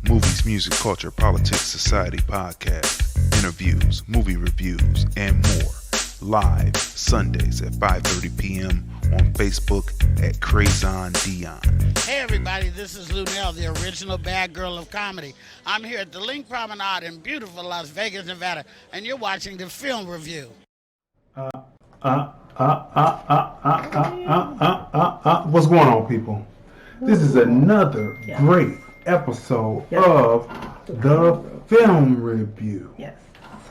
Movies, music, culture, politics, society podcast, interviews, movie reviews, and more. Live Sundays at 5:30 p.m. on Facebook at Crazon Dion. Hey everybody, this is Lunell, the original bad girl of comedy. I'm here at the Link Promenade in beautiful Las Vegas, Nevada, and you're watching the film review. What's going on, people? This is another great episode of the film review. Yes.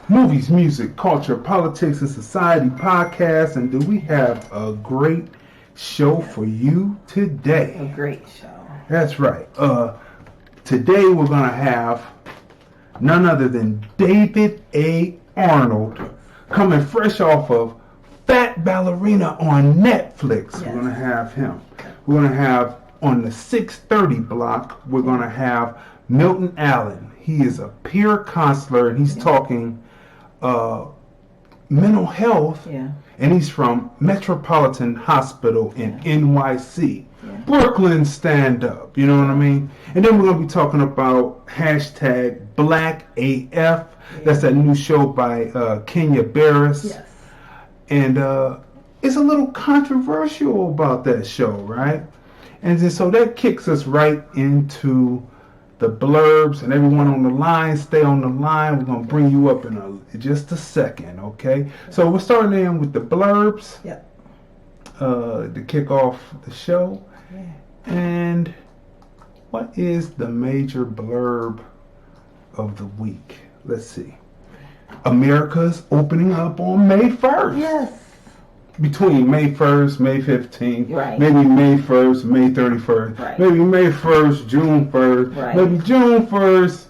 Movies, music, culture, politics, and society podcast. And do we have a great show for you today? A great show. That's right. Today we're going to have none other than David A. Arnold coming fresh off of Fat Ballerina on Netflix. Yes. We're going to have him. We're going to have on the 630 block, we're going to have Milton Allen. He is a peer counselor and he's talking mental health, and he's from Metropolitan Hospital in NYC. Brooklyn Standup, you know what I mean? And then we're going to be talking about hashtag Black AF. That's that new show by Kenya Barris. Yes. And it's a little controversial about that show, right? And then, so that kicks us right into the blurbs, and everyone on the line, stay on the line. We're going to bring you up in just a second, okay? So we're starting in with the blurbs to kick off the show. And what is the major blurb of the week? Let's see. America's opening up on May 1st. Yes. Between May 1st, May 15th, right. Maybe May 1st, May 31st, right. Maybe May 1st, June 1st, right. Maybe June 1st,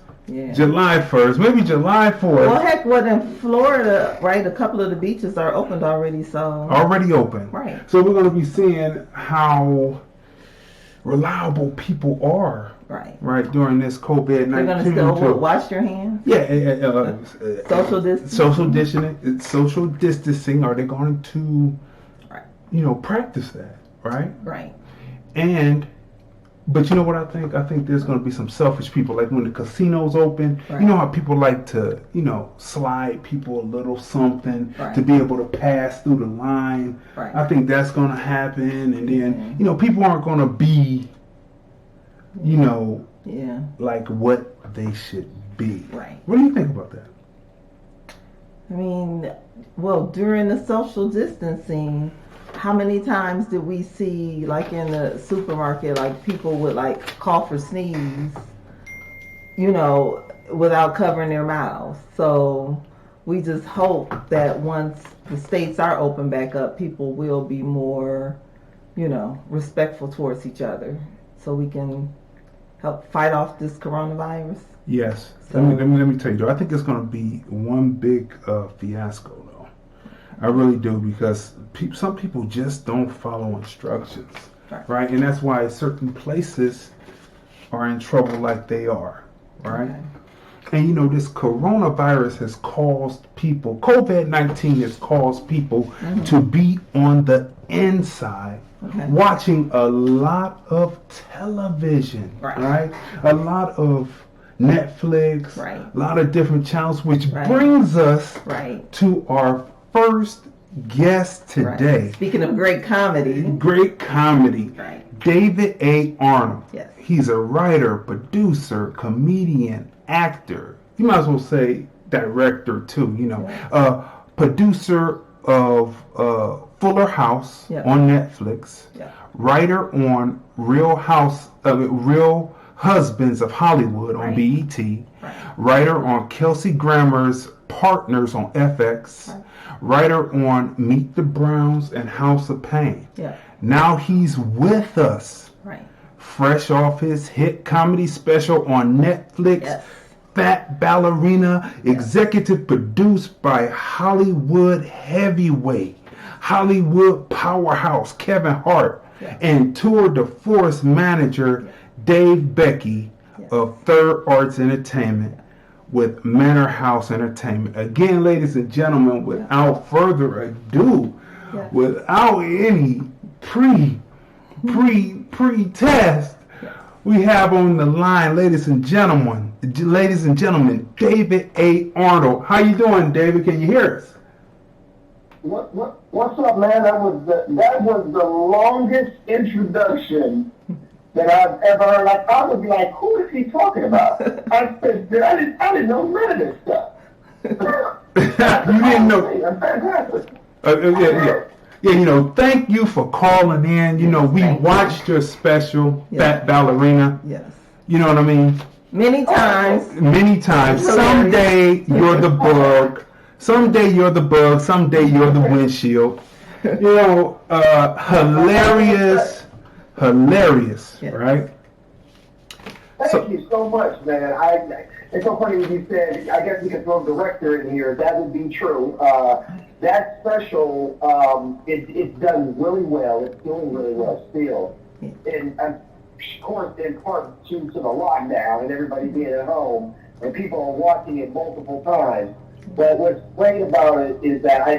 July 1st, maybe July 4th. Well, heck, in Florida, right, a couple of the beaches are opened already, so... Already open. Right. So we're going to be seeing how reliable people are. Right, during this COVID-19. You're going to still wash your hands? Social distancing. Social distancing. Are they going to, practice that? Right. But you know what I think? I think there's going to be some selfish people. Like when the casinos open, you know how people like to, slide people a little something to be able to pass through the line. I think that's going to happen, and then people aren't going to be. Like what they should be. Right. What do you think about that? I mean, well, during the social distancing, how many times did we see, like in the supermarket, like people would like cough or sneeze, without covering their mouths. So we just hope that once the states are open back up, people will be more, respectful towards each other, so we can help fight off this coronavirus. Yes. So, let me tell you, though, I think it's going to be one big fiasco, though. I really do, because some people just don't follow instructions, right? And that's why certain places are in trouble like they are, right? Okay. And this coronavirus has caused people, COVID-19 has caused people to be on the inside. Okay. Watching a lot of television, right? A lot of Netflix, a lot of different channels, which brings us to our first guest today. Speaking of great comedy. David A. Arnold. Yes. He's a writer, producer, comedian, actor. You might as well say director too, producer of Fuller House on Netflix, writer on Real Husbands of Hollywood on BET, writer on Kelsey Grammer's Partners on FX, writer on Meet the Browns and House of Pain. Now he's with us, fresh off his hit comedy special on Netflix, Fat Ballerina, executive produced by Hollywood heavyweight, Hollywood powerhouse Kevin Hart, and tour de force manager Dave Becky of Third Arts Entertainment with Manor House Entertainment. Again, ladies and gentlemen, without further ado, without any pre-test, We have on the line, ladies and gentlemen, David A. Arnold. How you doing, David? Can you hear us? What's up, man? That was the longest introduction that I've ever heard. Like, I was like, who is he talking about? I said, I didn't know none of this stuff. You didn't know. That's fantastic. Yeah, thank you for calling in. We watched your special, Fat Ballerina. Yes. You know what I mean? Many times. Many times. Someday you're the bug. Someday you're the bug. Someday you're the windshield. Hilarious, yes. right? Thank you so much, man. It's so funny when you said, I guess we could throw director in here. That would be true. That special, it's done really well. It's doing really well still. And of course, in part due to the lockdown and everybody being at home, and people are watching it multiple times. But what's great about it is that I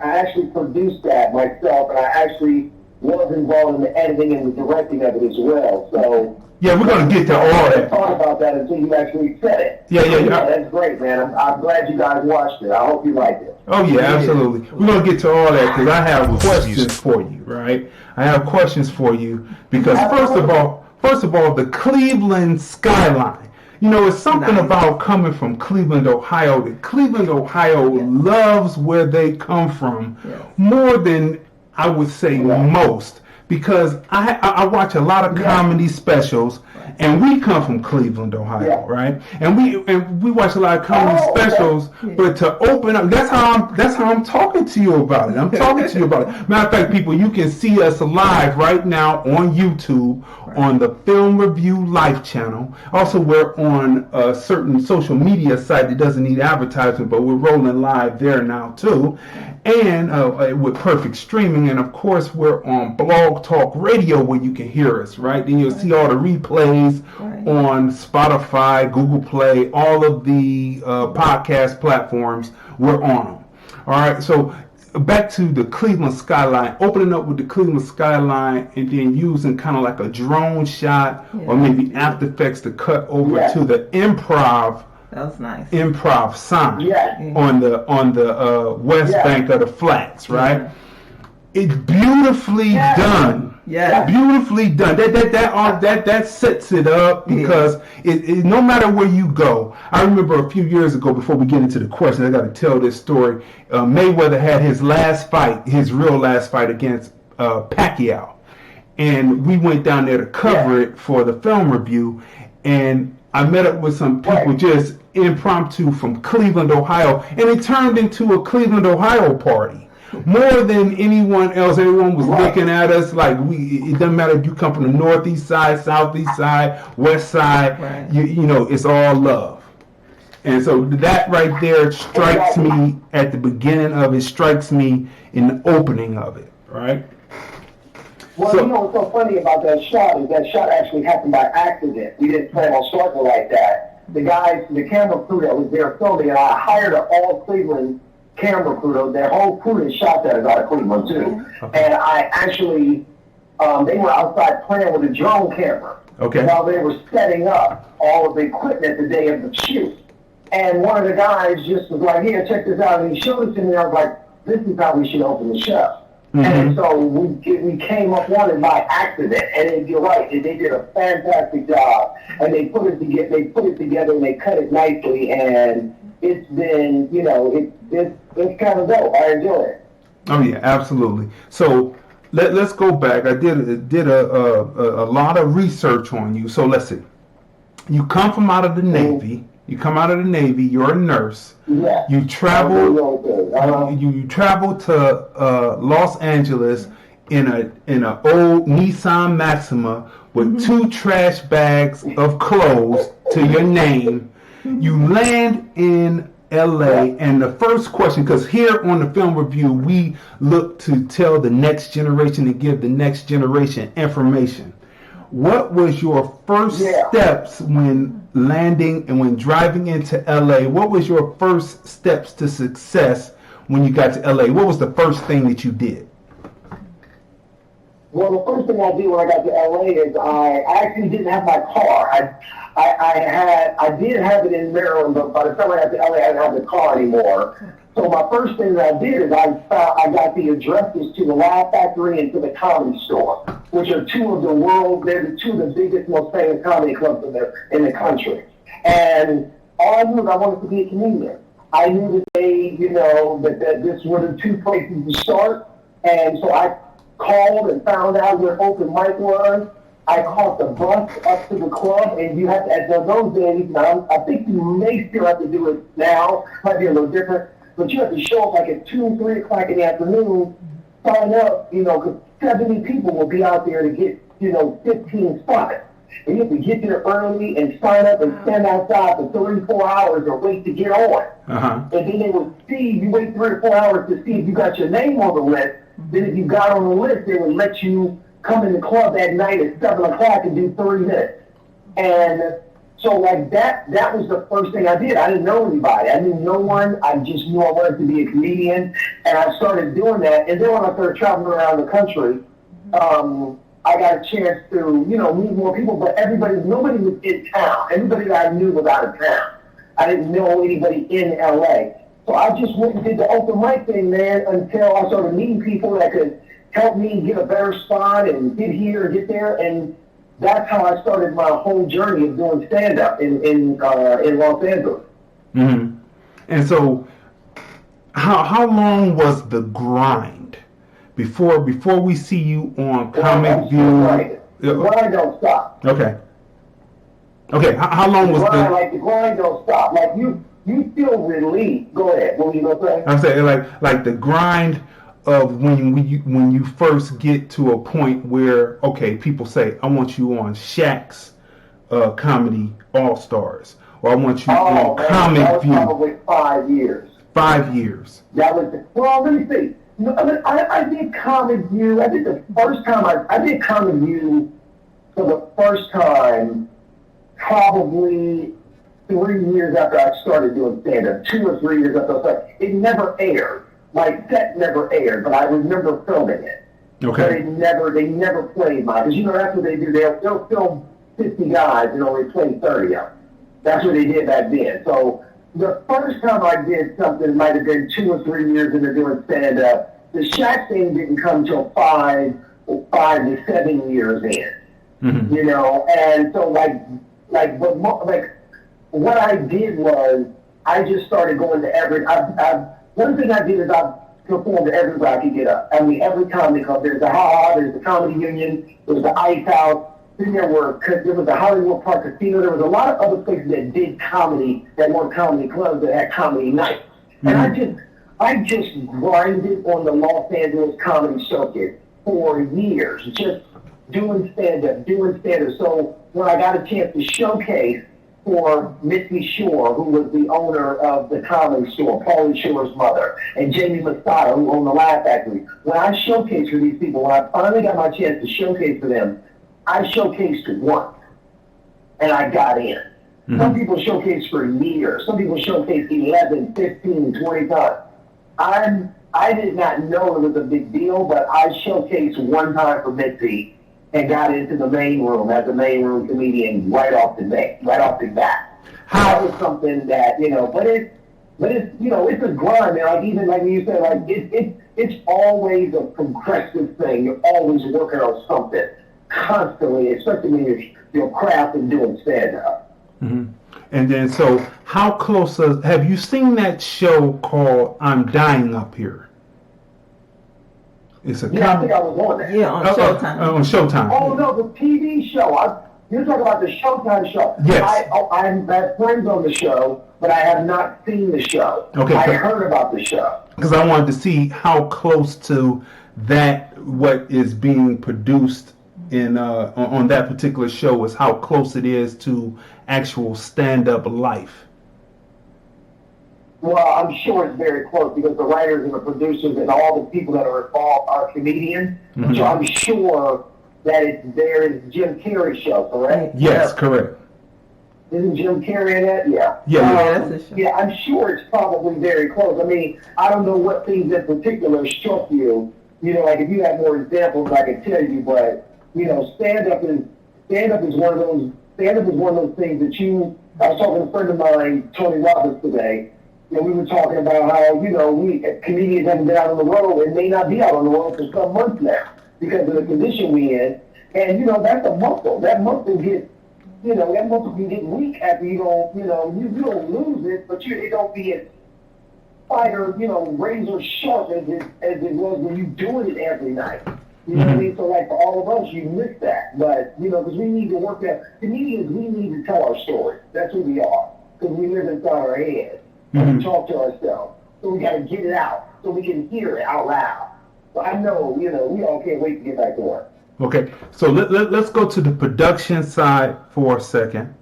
actually produced that myself, and I actually was involved in the editing and the directing of it as well. So yeah, we're gonna get to all I that. thought about that until you actually said it. Yeah. That's great, man. I'm glad you guys watched it. I hope you liked it. Oh yeah, absolutely. We're gonna get to all that because I have questions for you, right? I have questions for you because first of all, the Cleveland skyline. It's something about coming from Cleveland, Ohio. That Cleveland, Ohio loves where they come from more than I would say most. Because I watch a lot of comedy specials, and we come from Cleveland, Ohio, right? And we watch a lot of comedy specials, but to open up, that's how I'm talking to you about it. I'm talking to you about it. Matter of fact, people, you can see us live right now on YouTube on the Film Review Life channel. Also, we're on a certain social media site that doesn't need advertisement, but we're rolling live there now too, and with perfect streaming. And of course, we're on Blog Talk Radio where you can hear us, right? Then you'll see all the replays on Spotify, Google Play, all of the podcast platforms. We're on them. All right, so back to the Cleveland skyline, opening up with the Cleveland skyline and then using kind of like a drone shot or maybe After Effects to cut over to the improv. That was nice. Improv sign on the west bank of the flats, right? It's beautifully done. Yeah. Beautifully done. That sets it up because it no matter where you go. I remember a few years ago, before we get into the question, I got to tell this story. Mayweather had his real last fight against Pacquiao, and we went down there to cover it for the film review, and I met up with some people just impromptu from Cleveland, Ohio, and it turned into a Cleveland, Ohio party. More than anyone else, everyone was looking at us like it doesn't matter if you come from the northeast side, southeast side, west side, it's all love. And so that right there strikes me at the beginning of it, strikes me in the opening of it, right? Well, what's so funny about that shot is that shot actually happened by accident. We didn't plan on starting like that. The camera crew that was there filming, and I hired an all Cleveland camera crew. Their whole crew that shot that is out of Cleveland too. And I actually, they were outside playing with a drone camera while they were setting up all of the equipment the day of the shoot. And one of the guys just was like, "Here, check this out," and he showed it to me. And I was like, "This is how we should open the show." And so we came up on it by accident, and you're right, they did a fantastic job, and they put it together, and they cut it nicely, and it's been, it's kind of dope. I enjoy it. Oh yeah, absolutely. So let's go back. I did a lot of research on you. So let's see. You come from out of the Navy. You come out of the Navy. You're a nurse. Yeah. You travel. You travel to Los Angeles in an old Nissan Maxima with 2 trash bags of clothes to your name. You land in LA, and the first question, because here on the Film Review, we look to tell the next generation and give the next generation information. What was your first steps when landing and when driving into LA? What was your first steps to success when you got to LA? What was the first thing that you did? Well, the first thing I did when I got to LA is I actually didn't have my car. I did have it in Maryland, but by the time I got to LA, I didn't have the car anymore. So my first thing that I did is I got the addresses to the Laugh Factory and to the Comedy Store, which are two of the biggest, most famous comedy clubs in the country. And all I knew is I wanted to be a comedian. I knew that this were the two places to start, and so I called and found out where open mic was. I caught the bus up to the club, and you have to, at those days, now, I think you may still have to do it now, might be a little different, but you have to show up like at 2, 3 o'clock in the afternoon, sign up, because 70 people will be out there to get, 15 spots. And you have to get there early and sign up and stand outside for 3 or 4 hours or wait to get on. Uh-huh. And then they would see, you wait 3 or 4 hours to see if you got your name on the list. Then if you got on the list, they would let you come in the club that night at 7 o'clock and do 30 minutes. And so like that was the first thing I did. I didn't know anybody. I knew no one. I just knew I wanted to be a comedian. And I started doing that. And then when I started traveling around the country, I got a chance to, meet more people, but nobody was in town. Everybody that I knew was out of town. I didn't know anybody in LA. So I just went and did the open mic thing, man, until I started meeting people that could help me get a better spot and get here and get there. And that's how I started my whole journey of doing stand-up in Los Angeles. Mm-hmm. And so how long was the grind before we see you on Comic View? The grind don't stop. Okay. How long was the grind don't stop. Like you feel relief. Go ahead. What were you gonna say? I'm saying like the grind of when you first get to a point where people say, I want you on Shaq's Comedy All Stars, or I want you on Comic View. That was probably 5 years. 5 years. That was let me see. No, I did Comic View. I did the first time I did Comic View for the first time probably 3 years after I started doing stand-up. 2 or 3 years after I started. It never aired. My set never aired, but I remember filming it. Okay. But they never played mine. Because that's what they do. They'll film 50 guys and only play 30 of them. That's what they did back then. So the first time I did something might have been 2 or 3 years into doing stand-up. The Shaq thing didn't come till 5 to 7 years in. Mm-hmm. And so what I did was I just started going to one thing I did is I performed everywhere I could get up. I mean, every comedy club. There's the Ha-Ha, there's the Comedy Union, there's the Ice House. Then there was the Hollywood Park Casino. There was a lot of other places that did comedy that weren't comedy clubs that had comedy nights. Mm-hmm. And I just grinded on the Los Angeles comedy circuit for years, just doing stand-up. So when I got a chance to showcase for Missy Shore, who was the owner of the Comedy Store, Pauly Shore's mother, and Jamie Masada, who owned the Laugh Factory. When I showcased for these people, when I finally got my chance to showcase for them, I showcased once, and I got in. Mm-hmm. Some people showcase for years. Some people showcase 11, 15, 20 times. I did not know it was a big deal, but I showcased one time for Missy and got into the main room as a main room comedian right off the bat. That was something that, but it's it's a grind, man. Like even like you said, like it's always a progressive thing. You're always working on something constantly, especially when you're craft and doing stand-up. Mm-hmm. And then, so how close have you seen that show called I'm Dying Up Here? It's a I think I was on that. Yeah, on Showtime. On Showtime. Oh, no, the TV show. You're talking about the Showtime show. Yes. I have friends on the show, but I have not seen the show. Okay. I heard about the show. Because I wanted to see how close to that, what is being produced in on that particular show, is how close it is to actual stand-up life. Well, I'm sure it's very close because the writers and the producers and all the people that are involved are comedians. Mm-hmm. So I'm sure that there is Jim Carrey's show, correct? Yes, correct. Isn't Jim Carrey in that? Yeah. Yeah. Yeah, I'm sure it's probably very close. I mean, I don't know what things in particular struck you, Like if you have more examples, I can tell you. But stand-up is one of those things that I was talking to a friend of mine, Tony Roberts, today. We were talking about how we comedians haven't been out on the road and may not be out on the road for some months now because of the condition we in. And that's a muscle. That muscle gets that muscle can get weak after you don't lose it, but it don't be as fire, razor sharp as it was when you doing it every night. You know what I mean? So like for all of us, you miss that. But because we need to work that. Comedians, we need to tell our story. That's who we are. Because we live inside our heads. And we talk to ourselves. So we got to get it out so we can hear it out loud. So I know, we all can't wait to get back to work. Okay, so let's go to the production side for a second.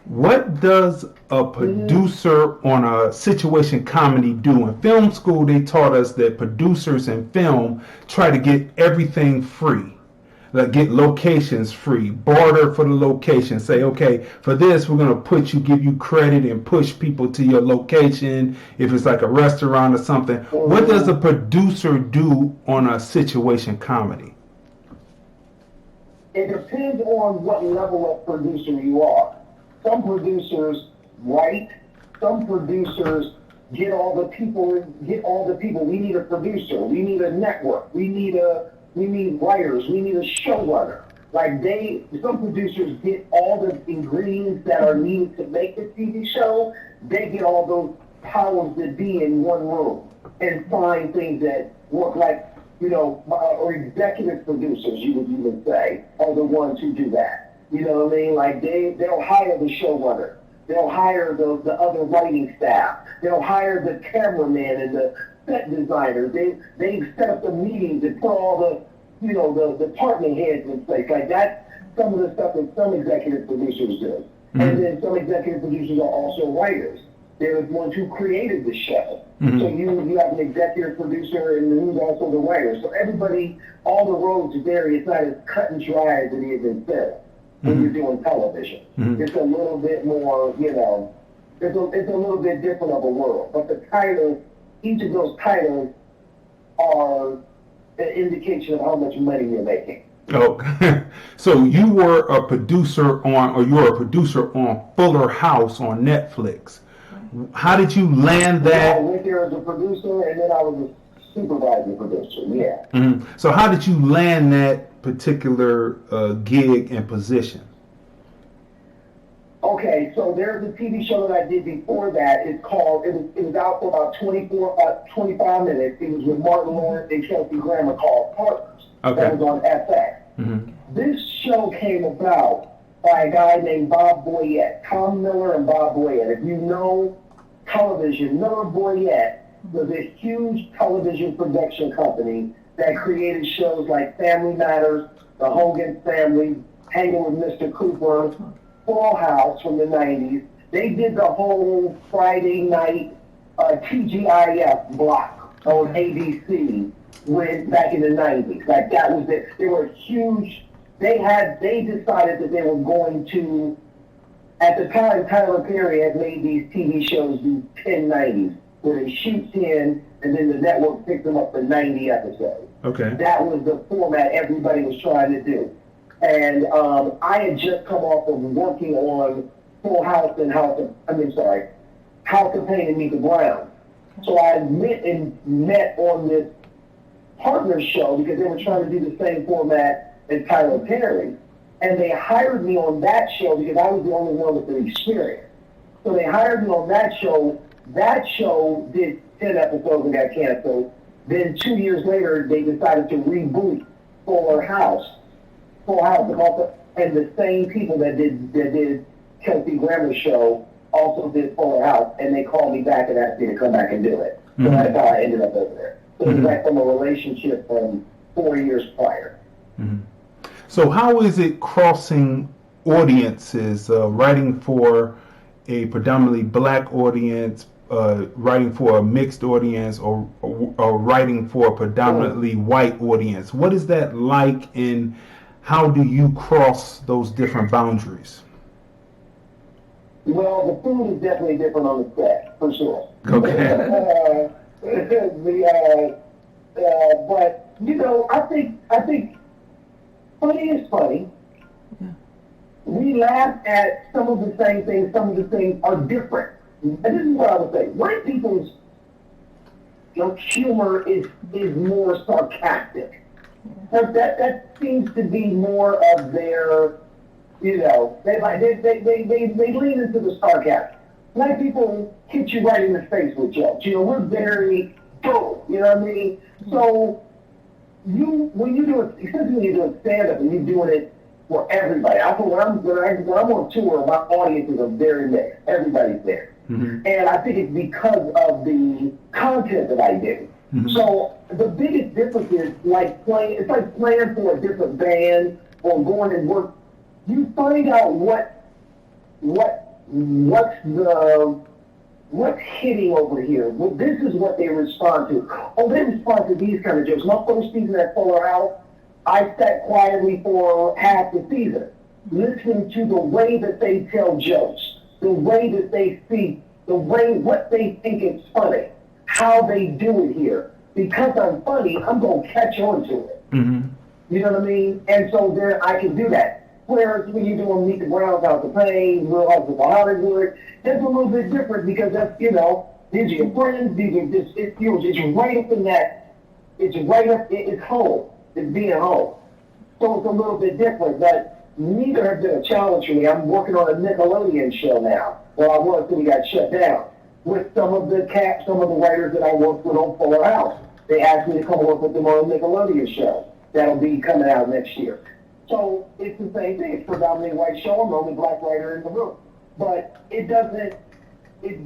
What does a producer on a situation comedy do? In film school, they taught us that producers in film try to get everything free. Like get locations free, barter for the location. Say, okay, for this, we're going to give you credit and push people to your location. If it's like a restaurant or something. What does a producer do on a situation comedy? It depends on what level of producer you are. Some producers write. Some producers get all the people. We need a producer. We need a network. We need writers. We need a showrunner. Some producers get all the ingredients that are needed to make the TV show. They get all those powers that be in one room and find things that work or executive producers, you would even say, are the ones who do that. You know what I mean? They'll hire the showrunner. They'll hire the other writing staff. They'll hire the cameraman and the set designer. They set up the meetings and put all the department heads in place. That's some of the stuff that some executive producers do. And then some executive producers are also writers. They're the ones who created the show. So you have an executive producer and who's also the writer. So everybody, all the roads vary. It's not as cut and dry as it is in film when you're doing television. It's a little bit more, it's a little bit different of a world. But the titles, each of those titles are an indication of how much money you're making. Okay. So you're a producer on Fuller House on Netflix. How did you land that? I went there as a producer, and then I was a supervising producer. Yeah. So how did you land that particular gig and position? Okay, so there's a TV show that I did before that. It was out for about 25 minutes. It was with Martin Lawrence and Kelsey Grammer called Partners. Okay. That was on FX. This show came about by a guy named Bob Boyette, Tom Miller and Bob Boyette. If you know television, Miller Boyette was a huge television production company that created shows like Family Matters, The Hogan Family, Hanging with Mr. Cooper, Full House from the 90s. They did the whole Friday night TGIF block on ABC back in the 90s. That was it. They were huge. They decided that they were going to, at the time, Tyler Perry had made these TV shows, these 1090s, where they shoot 10 and then the network picks them up for 90 episodes. Okay. That was the format everybody was trying to do. And I had just come off of working on Full House and House of Pain and Meet the Browns. So I met on this partner show because they were trying to do the same format as Tyler Perry. And they hired me on that show because I was the only one with the experience. So they hired me on that show. That show did 10 episodes and got canceled. Then 2 years later, they decided to reboot Full House, and the same people that did Kelsey Grammer's show also did Fuller House, and they called me back and asked me to come back and do it. So that's how I ended up over there. So it was like from a relationship from 4 years prior. So how is it crossing audiences, writing for a predominantly black audience, writing for a mixed audience, or writing for a predominantly white audience? What is that like, and how do you cross those different boundaries? Well, the food is definitely different on the set, for sure. Okay. But I think funny is funny. Yeah. We laugh at some of the same things. Some of the things are different. And this is what I would say. White people's humor is more sarcastic. So that seems to be more of their, they lean into the sarcasm. Black people hit you right in the face with jokes. We're very cool. You know what I mean? So when you do it, especially when you're doing stand-up and you're doing it for everybody. I think when I'm on tour, my audiences are very mixed. Everybody's there. Mm-hmm. And I think it's because of the content that I do. Mm-hmm. So the biggest difference is it's like playing for a different band or going and work. You find out what's hitting over here. Well, this is what they respond to. Oh, they respond to these kind of jokes. My first season at Fuller House, I sat quietly for half the season, listening to the way that they tell jokes, the way that they speak, what they think is funny, how they do it here. Because I'm funny, I'm going to catch on to it. Mm-hmm. You know what I mean? And so then I can do that. Whereas when you're doing Meet the Browns, Out the Pain, Real House of Hollywood, that's a little bit different because that's, these are your friends, it's right up in that, it's home, it's being home. So it's a little bit different, but neither have been a challenge for me. I'm working on a Nickelodeon show now. Well, I was until we got shut down. With some of the writers that I worked with on Fuller House. They asked me to come work with them on a Nickelodeon show. That'll be coming out next year. So it's the same thing. It's predominantly white show. I'm the only black writer in the room. But it doesn't,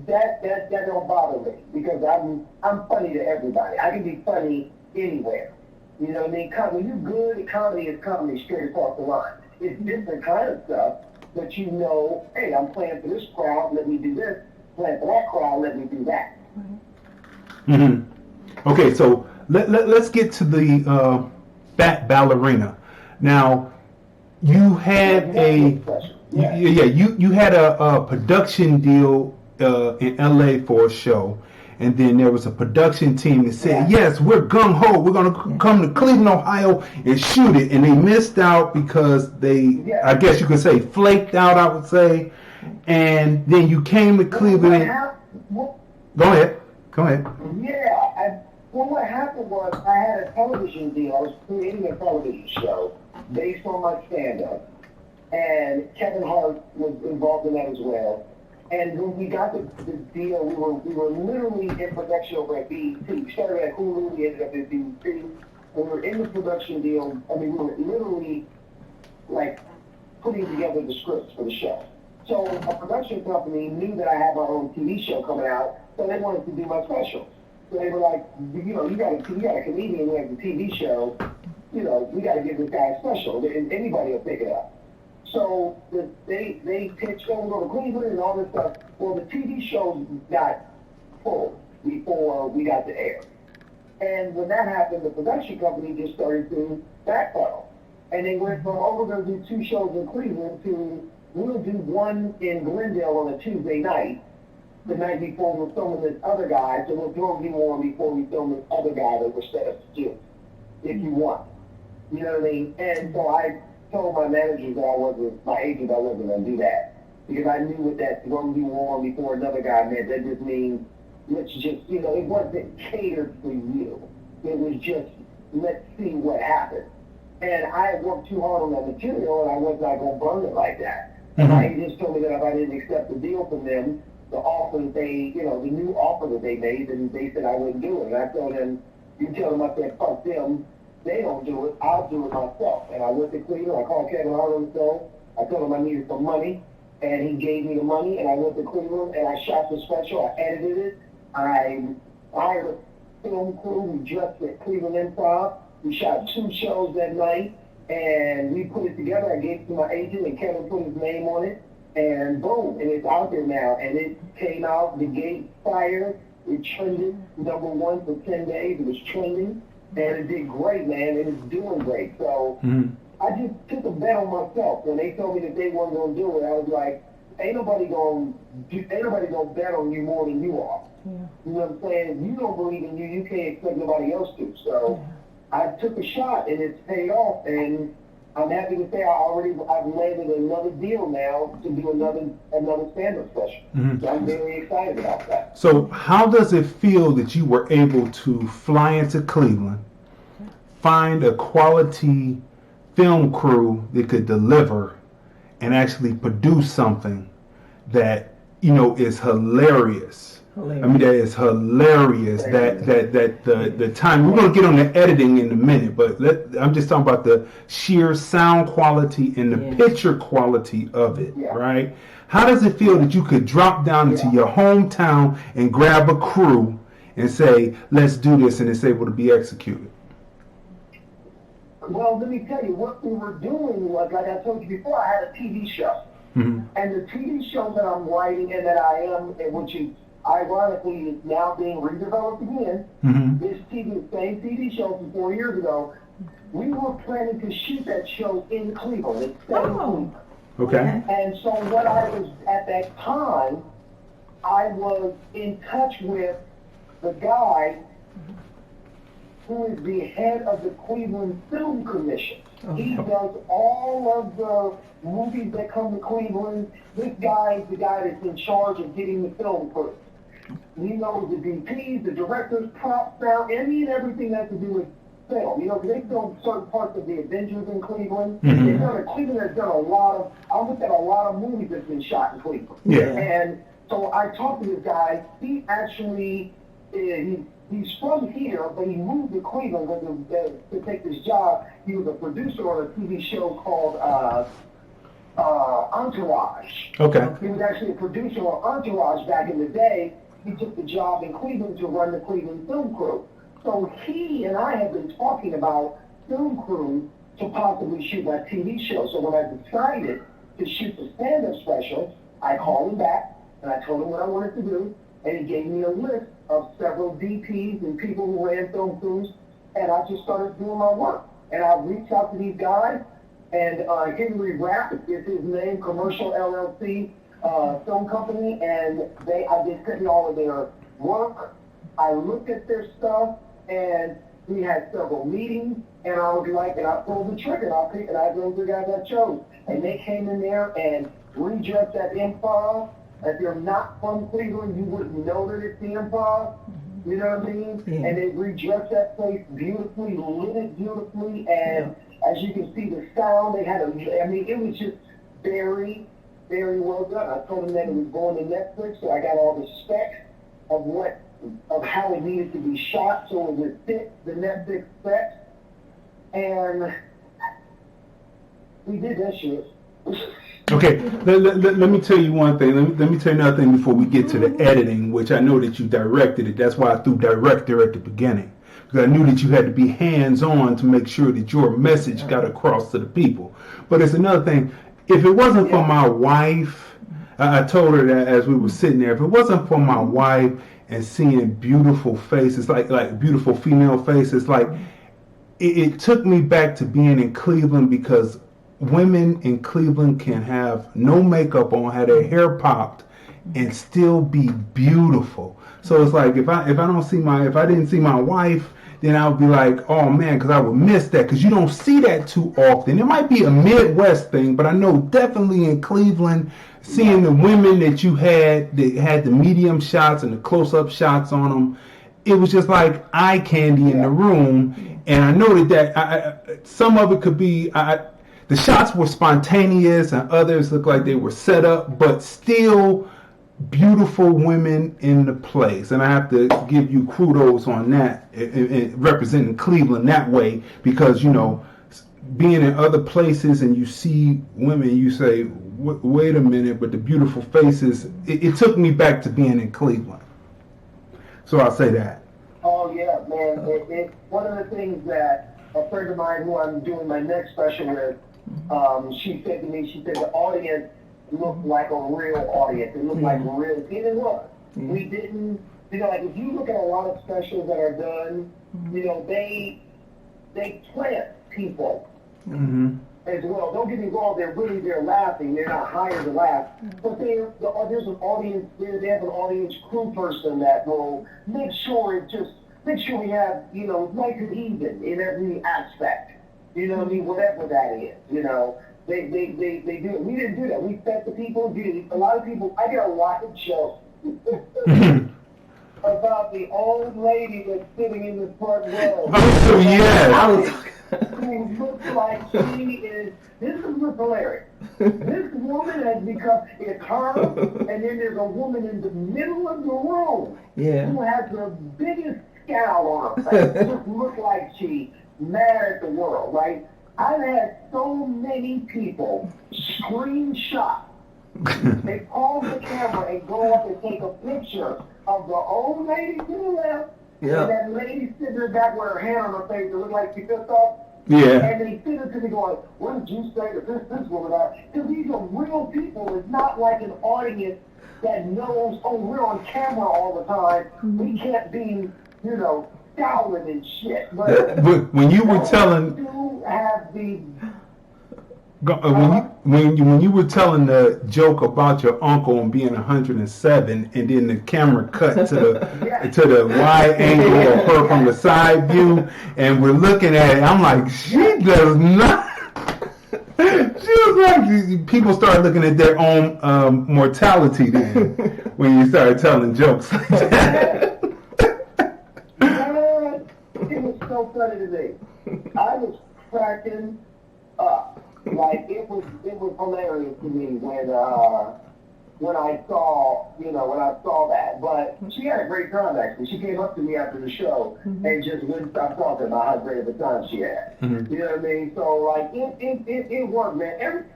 that don't bother me because I'm funny to everybody. I can be funny anywhere. You know what I mean? When you're good, comedy is comedy straight across the line. It's different kind of stuff, but hey, I'm playing for this crowd, let me do this. Playing for that crowd, let me do that. Mm-hmm. Okay, so let's get to the Ballerina. Now, you had you had a production deal in LA for a show, and then there was a production team that said, yes, we're gung-ho, we're going to come to Cleveland, Ohio and shoot it, and they missed out because they, I guess you could say, flaked out, I would say, and then you came to Cleveland. Go ahead. Yeah, what happened was I had a television deal. I was creating a television show based on my stand-up, and Kevin Hart was involved in that as well. And when we got the deal, we were literally in production over at BET. We started at Hulu, we ended up at BET. We were in the production deal. We were literally like putting together the scripts for the show. So a production company knew that I had my own TV show coming out, so they wanted to do my special. So they were like, you got a comedian who has a TV show, we got to give this guy a special, and anybody will pick it up. So they pitched over to Cleveland and all this stuff. Well, the TV shows got full before we got to air. And when that happened, the production company just started to backpedal. And they went from, we're going to do 2 shows in Cleveland to, we'll do one in Glendale on a Tuesday night, the night before we're filming this other guy, so we'll throw you on before we film this other guy that we're set up to do, if you want. You know what I mean? And so I told my managers my agent I wasn't going to do that. Because I knew what that throw you on before another guy meant. That just means, let's just, it wasn't catered for you. It was just, let's see what happens. And I had worked too hard on that material, and I was not going to burn it like that. And my agents told me that if I didn't accept the deal from them, the offer that they, the new offer that they made, and they said I wouldn't do it. And I told them, you tell them I said, fuck them, they don't do it, I'll do it myself. And I went to Cleveland, I called Kevin Hart on the phone, I told him I needed some money, and he gave me the money, and I went to Cleveland, and I shot the special, I edited it, I hired a film crew, we dressed at Cleveland Improv, we shot 2 shows that night, and we put it together, I gave it to my agent, and Kevin put his name on it, and boom, and it's out there now, and it came out, the gate fire, it trended #1 for 10 days, it was trending, and it did great, man, and it's doing great, so I just took a bet on myself. When they told me that they weren't going to do it, I was like, ain't nobody gonna bet on you more than you are. Yeah. You know what I'm saying? You don't believe in you can't expect nobody else to. So I took a shot and it's paid off, and I'm happy to say I've landed another deal now to do another stand-up special. Mm-hmm. So I'm very excited about that. So how does it feel that you were able to fly into Cleveland, find a quality film crew that could deliver and actually produce something that, you know, is hilarious? I mean, that is hilarious. That the time, we're going to get on the editing in a minute, but I'm just talking about the sheer sound quality and the picture quality of it, right? How does it feel that you could drop down into your hometown and grab a crew and say, let's do this, and it's able to be executed? Well, let me tell you, what we were doing was, like I told you before, I had a TV show. Mm-hmm. And the TV show that I'm writing and that I am, which is ironically is now being redeveloped again, this same TV show from 4 years ago, we were planning to shoot that show in Cleveland. It's set in Cleveland. Okay. And so what I was, at that time, I was in touch with the guy who is the head of the Cleveland Film Commission. He does all of the movies that come to Cleveland. This guy is the guy that's in charge of getting the film crew. He knows the DPs, the directors, prop sound, any and everything that has to do with film. You know, because they filmed certain parts of the Avengers in Cleveland. Cleveland has done I looked at a lot of movies that's been shot in Cleveland. Yeah. And so I talked to this guy. He actually, he's from here, but he moved to Cleveland to take this job. He was a producer on a TV show called Entourage. Okay. He was actually a producer on Entourage back in the day. He took the job in Cleveland to run the Cleveland film crew. So he and I have been talking about film crew to possibly shoot my TV show. So when I decided to shoot the stand-up special, I called him back and I told him what I wanted to do, and he gave me a list of several DPs and people who ran film crews, and I just started doing my work. And I reached out to these guys, and Henry Rapp is his name, Commercial LLC film company, and I just sent me all of their work. I looked at their stuff, and we had several meetings, and I was like, and I pulled the trigger, and I those are the guys I chose. And they came in there and redressed that improv. If you're not from Cleveland, you wouldn't know that it's the improv. You know what I mean? Yeah. And they redressed that place beautifully, lit it beautifully, and as you can see, the sound, it was just very, very well done. I told them that it was going to Netflix, so I got all the specs of how it needed to be shot so it would fit the Netflix specs. And we did that shit. Okay, let me tell you one thing. Let me tell you another thing before we get to the editing, which I know that you directed it. That's why I threw director at the beginning, because I knew that you had to be hands-on to make sure that your message got across to the people. But it's another thing. If it wasn't for my wife, I told her that as we were sitting there, if it wasn't for my wife and seeing beautiful faces, like beautiful female faces, like it took me back to being in Cleveland, because women in Cleveland can have no makeup on, have their hair popped, and still be beautiful. So it's like if I didn't see my wife, then I would be like, oh man, because I would miss that, because you don't see that too often. It might be a Midwest thing, but I know definitely in Cleveland, seeing the women that you had that had the medium shots and the close-up shots on them, it was just like eye candy in the room. And I know that some of it could be, the shots were spontaneous and others looked like they were set up, but still beautiful women in the place. And I have to give you kudos on that, representing Cleveland that way, because, you know, being in other places and you see women, you say, wait a minute, but the beautiful faces, it took me back to being in Cleveland. So I'll say that. Oh, yeah, man. One of the things that a friend of mine who I'm doing my next special with, she said to me, the audience looked like a real audience. It looked like real. And it was. We didn't, like if you look at a lot of specials that are done, they plant people. as well. Don't get me wrong, they're laughing. They're not hired to laugh. But there's an audience, they have an audience crew person that will make sure we have, you know, nice and even in every aspect. You know what I mean? Whatever that is, you know. They do it. We didn't do that. We fed the people. A lot of people, I get a lot of jokes about the old lady that's sitting in the front row. Oh, yeah. Who looks like she is, this is what's hilarious. This woman has become, it's her, and then there's a woman in the middle of the room who has the biggest scowl on her face. Just looks like she mad at the world, right? I've had so many people screenshot. They pause the camera and go up and take a picture of the old lady to the left and that lady sitting in the back with her hand on her face that looked like she pissed off. Yeah. And they send it to me going, what did you say to this woman? Because these are real people. It's not like an audience that knows, oh, we're on camera all the time. We can't be, you know, scowling and shit. But when you were telling... You have the... When you were telling the joke about your uncle and being 107, and then the camera cut to the wide angle of her from the side view, and we're looking at it, I'm like, she does not. She was like, people start looking at their own mortality then when you started telling jokes like that. It was so funny to me. I was cracking up. Like it was hilarious to me when I saw that. But she had a great time actually. She came up to me after the show and just wouldn't stop talking about how great of a time she had. You know what I mean? So like it worked, man.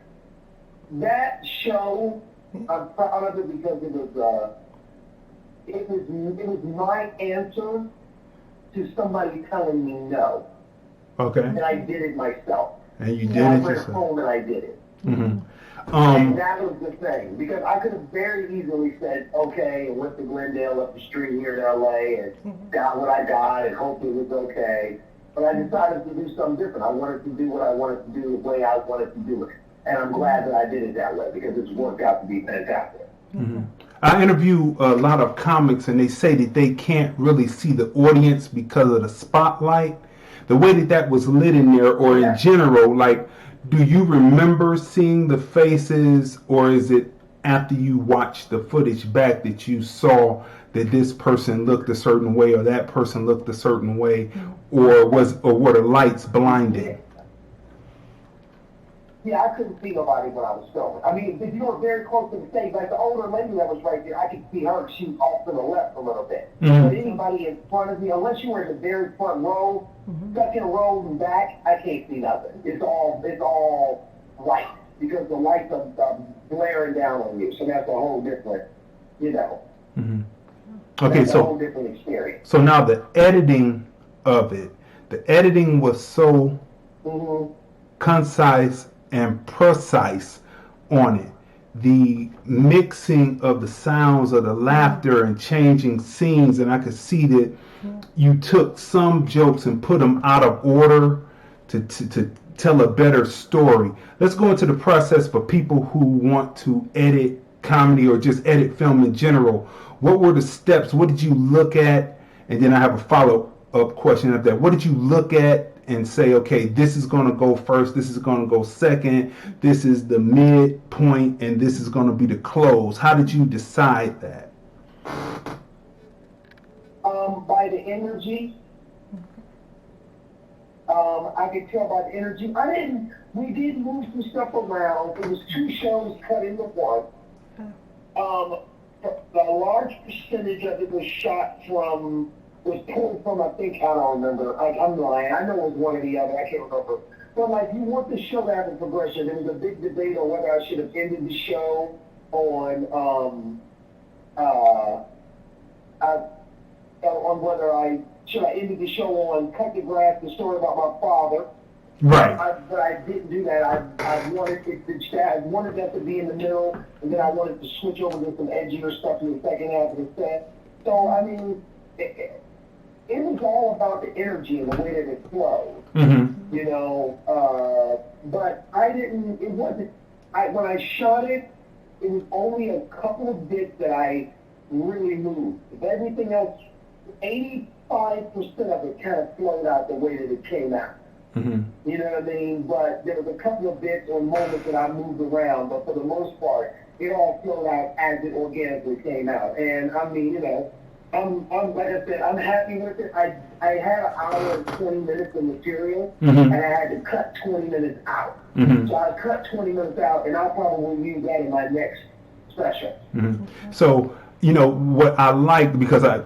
That show, I'm proud of it because it was my answer to somebody telling me no. Okay. And I did it myself. And you did I it went yourself. home and I did it. And that was the thing. Because I could have very easily said, okay, and went to Glendale up the street here in LA and got what I got and hoped it was okay. But I decided to do something different. I wanted to do what I wanted to do the way I wanted to do it. And I'm glad that I did it that way because it's worked out to be fantastic. I interview a lot of comics and they say that they can't really see the audience because of the spotlight. The way that was lit in there, or in general, like, do you remember seeing the faces, or is it after you watched the footage back that you saw that this person looked a certain way or that person looked a certain way, or were the lights blinding? Yeah, I couldn't see nobody when I was filming. I mean, if you were very close to the stage, like the older lady that was right there, I could see her. She was off to the left a little bit. But anybody in front of me, unless you were in the very front row, second row and back, I can't see nothing. It's all light because the lights are blaring down on you. So that's a whole different, you know. Okay, that's a whole different experience. So now the editing of it, the editing was so concise and precise on it. The mixing of the sounds of the laughter and changing scenes, and I could see that you took some jokes and put them out of order to tell a better story. Let's go into the process for people who want to edit comedy or just edit film in general. What were the steps? What did you look at? And then I have a follow-up question of that. What did you look at and say, okay, this is going to go first, this is going to go second, this is the midpoint, and this is going to be the close? How did you decide that? By the energy. I could tell by the energy. We did move some stuff around. It was 2 shows cut into one. A large percentage of it was pulled from, I think, I don't remember. I'm lying. I know it was one or the other. I can't remember. But, like, you want the show to have a progression. There was a big debate on whether I should have ended the show on whether I ended the show on Cut the Grass, the story about my father. Right. But I didn't do that. I wanted that to be in the middle, and then I wanted to switch over to some edgier stuff in the second half of the set. So, I mean, it was all about the energy and the way that it flowed. You know, but it wasn't, when I shot it, it was only a couple of bits that I really moved. If everything else, 85% of it kind of flowed out the way that it came out. Mm-hmm. You know what I mean? But there was a couple of bits or moments that I moved around, but for the most part, it all flowed out as it organically came out. And I mean, you know, I'm like I said, I'm happy with it. I had an hour and 20 minutes of material, Mm-hmm. and I had to cut 20 minutes out. Mm-hmm. So I cut 20 minutes out, and I'll probably use that in my next special. Mm-hmm. So, you know, what I like, because I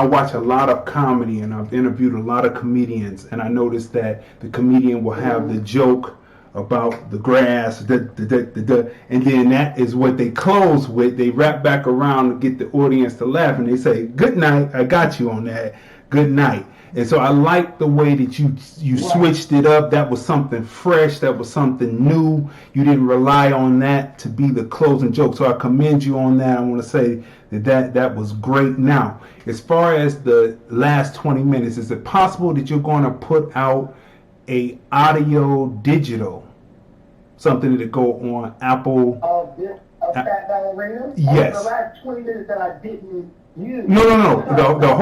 watch a lot of comedy, and I've interviewed a lot of comedians, and I noticed that the comedian will have the joke about the grass, and then that is what they close with. They wrap back around to get the audience to laugh, and they say, "Good night, I got you on that. Good night." And so I like the way that you switched it up. That was something fresh. That was something new. You didn't rely on that to be the closing joke. So I commend you on that. I want to say that was great. Now, as far as the last 20 minutes, is it possible that you're going to put out a audio digital, something that go on Apple? Of Fat Ballerina? Yes. The last 20 minutes that I didn't use. No. The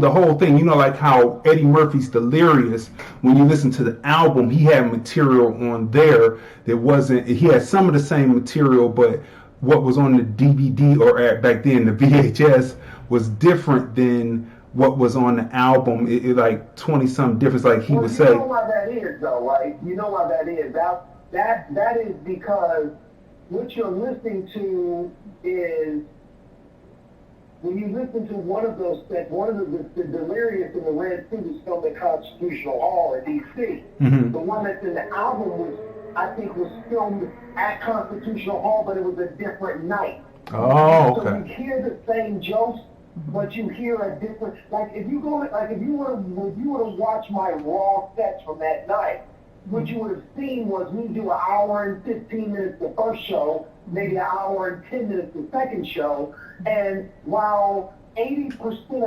whole thing. You know, like how Eddie Murphy's Delirious, when you listen to the album, he had material on there that wasn't, he had some of the same material, but what was on the DVD or back then the VHS was different than what was on the album. It like 20-something difference, like he would say. You know why that is, though, right? You know why that is. That is because what you're listening to is, when you listen to one of those things, one of the Delirious in the Red Suit is filmed at Constitutional Hall in D.C. Mm-hmm. The one that's in the album was filmed at Constitutional Hall, but it was a different night. Oh, okay. So you hear the same jokes, but you hear a different. Like if you were to watch my raw sets from that night, what you would have seen was me do an hour and 15 minutes the first show, maybe an hour and 10 minutes the second show, and while 80%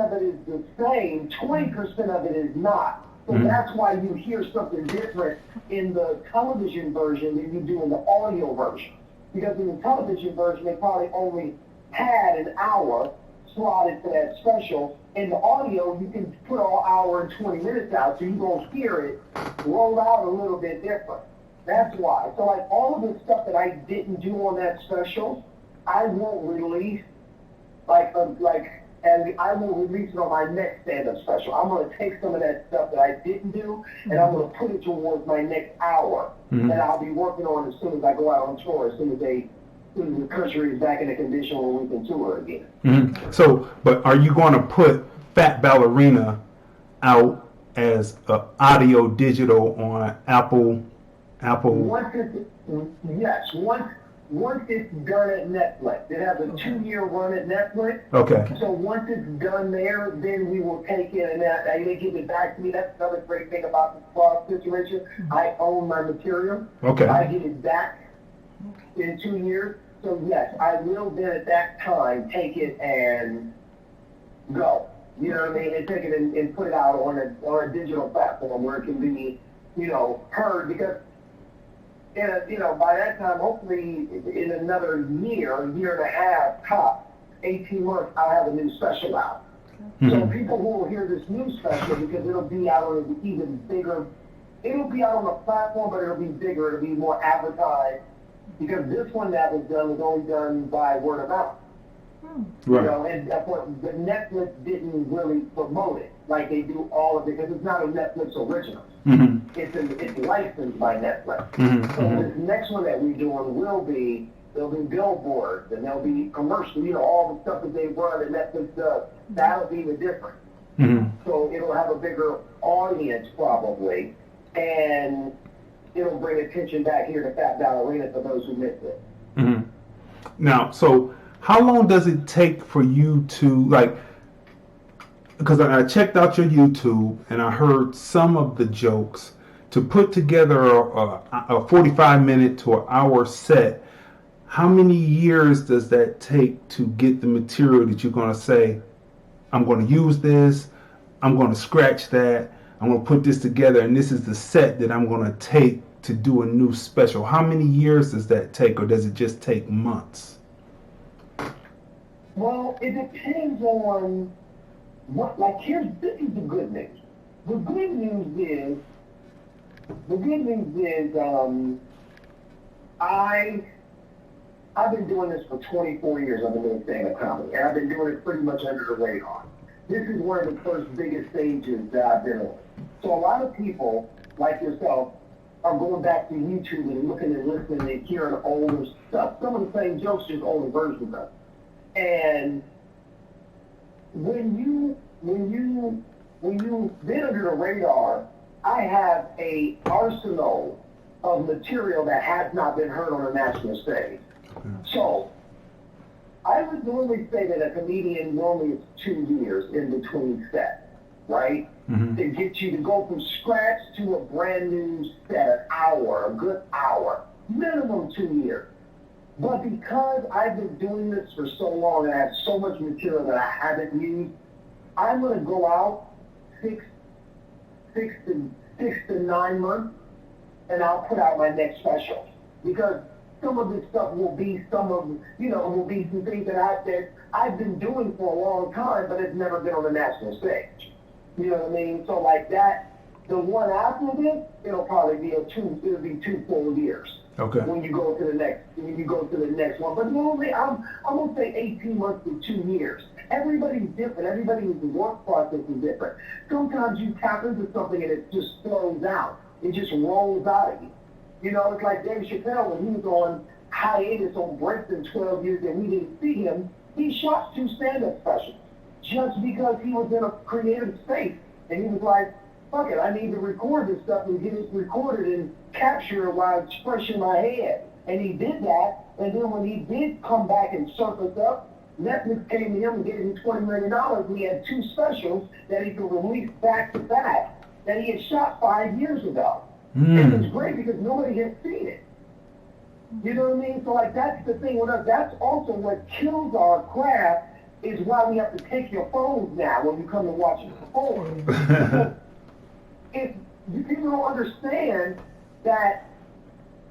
of it is the same, 20% of it is not. So that's why you hear something different in the television version than you do in the audio version. Because in the television version, they probably only had an hour slotted for that special. In the audio, you can put all hour and 20 minutes out, so you're going to hear it roll out a little bit different. That's why. So like all of the stuff that I didn't do on that special, I won't release and I will release it on my next stand-up special. I'm going to take some of that stuff that I didn't do, and I'm going to put it towards my next hour that I'll be working on as soon as I go out on tour, as soon as the country is back in a condition where we can tour again. Mm-hmm. So, but are you going to put Fat Ballerina out as audio digital on Apple? Once it's done at Netflix. It has a 2-year run at Netflix. Okay. So once it's done there, then we will take it and they give it back to me. That's another great thing about this Cross situation. I own my material. Okay. I get it back in 2 years. So yes, I will then at that time take it and go. You know what I mean? And take it and put it out on a digital platform where it can be, heard, because by that time, hopefully in another year and a half, top 18 months, I'll have a new special out. Mm-hmm. So people who will hear this new special, because it'll be out on an even bigger, it'll be out on a platform, but it'll be bigger, it'll be more advertised, because this one that was done was only done by word of mouth. Right. And the Netflix didn't really promote it like they do all of it, because it's not a Netflix original. Mm-hmm. It's licensed by Netflix. Mm-hmm. So this next one that we're doing there'll be billboards and there'll be commercials, all the stuff that they run that Netflix does. That'll be the difference. Mm-hmm. So it'll have a bigger audience probably, and it'll bring attention back here to Fat Ballerina for those who missed it. Mm-hmm. Now, so how long does it take for you to, because I checked out your YouTube and I heard some of the jokes, to put together a 45-minute to an hour set, how many years does that take to get the material that you're going to say, I'm going to use this, I'm going to scratch that, I'm going to put this together, and this is the set that I'm going to take to do a new special. How many years does that take, or does it just take months? Well, it depends on what, like, this is the good news. The good news is, I've been doing this for 24 years. I've been doing stand-up comedy, and I've been doing it pretty much under the radar. This is one of the first biggest stages that I've been on. So a lot of people, like yourself, are going back to YouTube and looking and listening and hearing older stuff. Some of the same jokes, just older versions of it. And when you've been under the radar, I have a arsenal of material that has not been heard on a national stage. So I would normally say that a comedian normally is 2 years in between sets, right? Mm-hmm. To get you to go from scratch to a brand new set, an hour, a good hour, minimum 2 years. But because I've been doing this for so long and I have so much material that I haven't used, I'm going to go out six to 9 months, and I'll put out my next special. Because some of this stuff will be some things that I've been doing for a long time, but it's never been on the national stage. You know what I mean? So like that, the one after this, it'll probably be it'll be 2 full years. Okay. When you go to the next one. But normally I'm gonna say 18 months to 2 years. Everybody's different. Everybody's work process is different. Sometimes you tap into something and it just flows out. It just rolls out of you. You know, it's like Dave Chappelle when he was on hiatus on breaks in 12 years and we didn't see him. He shot 2 stand-up specials just because he was in a creative space. And he was like, fuck it, I need to record this stuff and get it recorded and capture it while it's fresh in my head. And he did that. And then when he did come back and surface up, Netflix came to him and gave him $20 million. And he had 2 specials that he could release back to back that he had shot 5 years ago. And it was great because nobody had seen it. You know what I mean? So like that's the thing with us. That's also what kills our craft is why we have to take your phones now when you come to watch us perform. If people don't understand that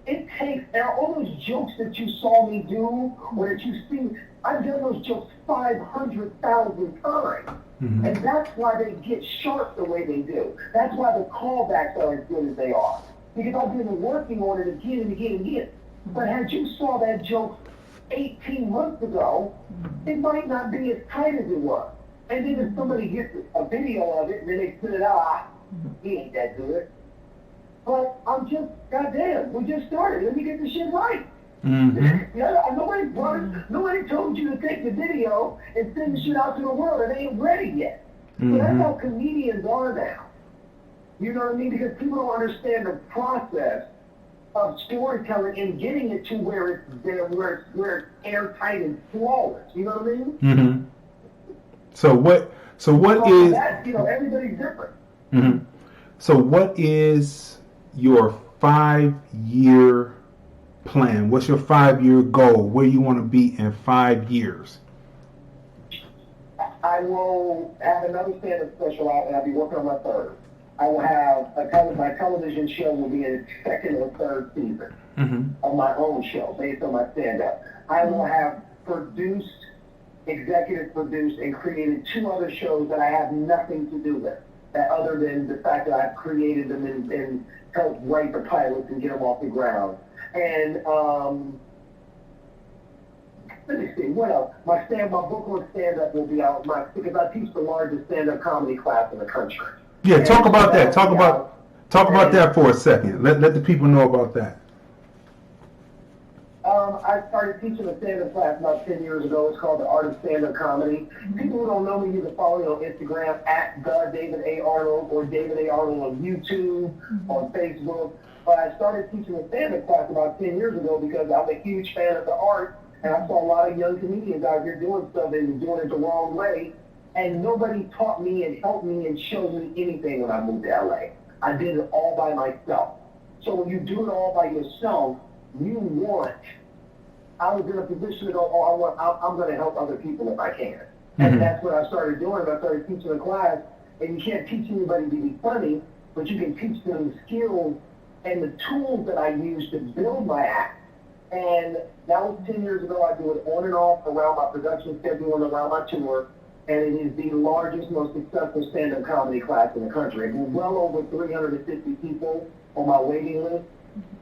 it takes, and all those jokes that you saw me do, or that you see, I've done those jokes 500,000 times. Mm-hmm. And that's why they get sharp the way they do. That's why the callbacks are as good as they are. Because I've been working on it again and again and again. But had you saw that joke 18 months ago, it might not be as tight as it was. And then if somebody gets a video of it and then they put it out, he ain't that good. But I'm just, goddamn, we just started. Let me get this shit right. Mm-hmm. Yeah, nobody told you to take the video and send the shit out to the world. It ain't ready yet. Mm-hmm. So that's how comedians are now. You know what I mean? Because people don't understand the process of storytelling and getting it to where it's there, where it's airtight and flawless. You know what I mean? Mm-hmm. So what is? That, everybody's different. Mm-hmm. So what is your 5-year plan? What's your 5-year goal? Where you want to be in 5 years? I will have another stand-up special out, and I'll be working on my 3rd. I will have my television show will be in its 2nd or 3rd season of my own show based on my stand-up. I will have executive produced, and created 2 other shows that I have nothing to do with, that other than the fact that I've created them and helped write the pilots and get them off the ground. And let me see, what else? My book on stand-up will be out because I teach the largest stand-up comedy class in the country. Yeah, talk about that. Talk about that for a second. Let the people know about that. I started teaching a stand-up class about 10 years ago. It's called The Art of Stand-Up Comedy. People who don't know me, you can follow me on Instagram at David A. Arnold or David A. Arnold on YouTube, on Facebook. But I started teaching a stand-up class about 10 years ago because I'm a huge fan of the art, and I saw a lot of young comedians out here doing stuff and doing it the wrong way. And nobody taught me and helped me and showed me anything when I moved to LA. I did it all by myself. So when you do it all by yourself, I was in a position to go, I'm going to help other people if I can. And that's what I started doing. I started teaching a class, and you can't teach anybody to be funny, but you can teach them the skills and the tools that I use to build my act. And that was 10 years ago. I do it on and off around my production schedule and around my tour. And it is the largest, most successful stand-up comedy class in the country. There's well over 350 people on my waiting list.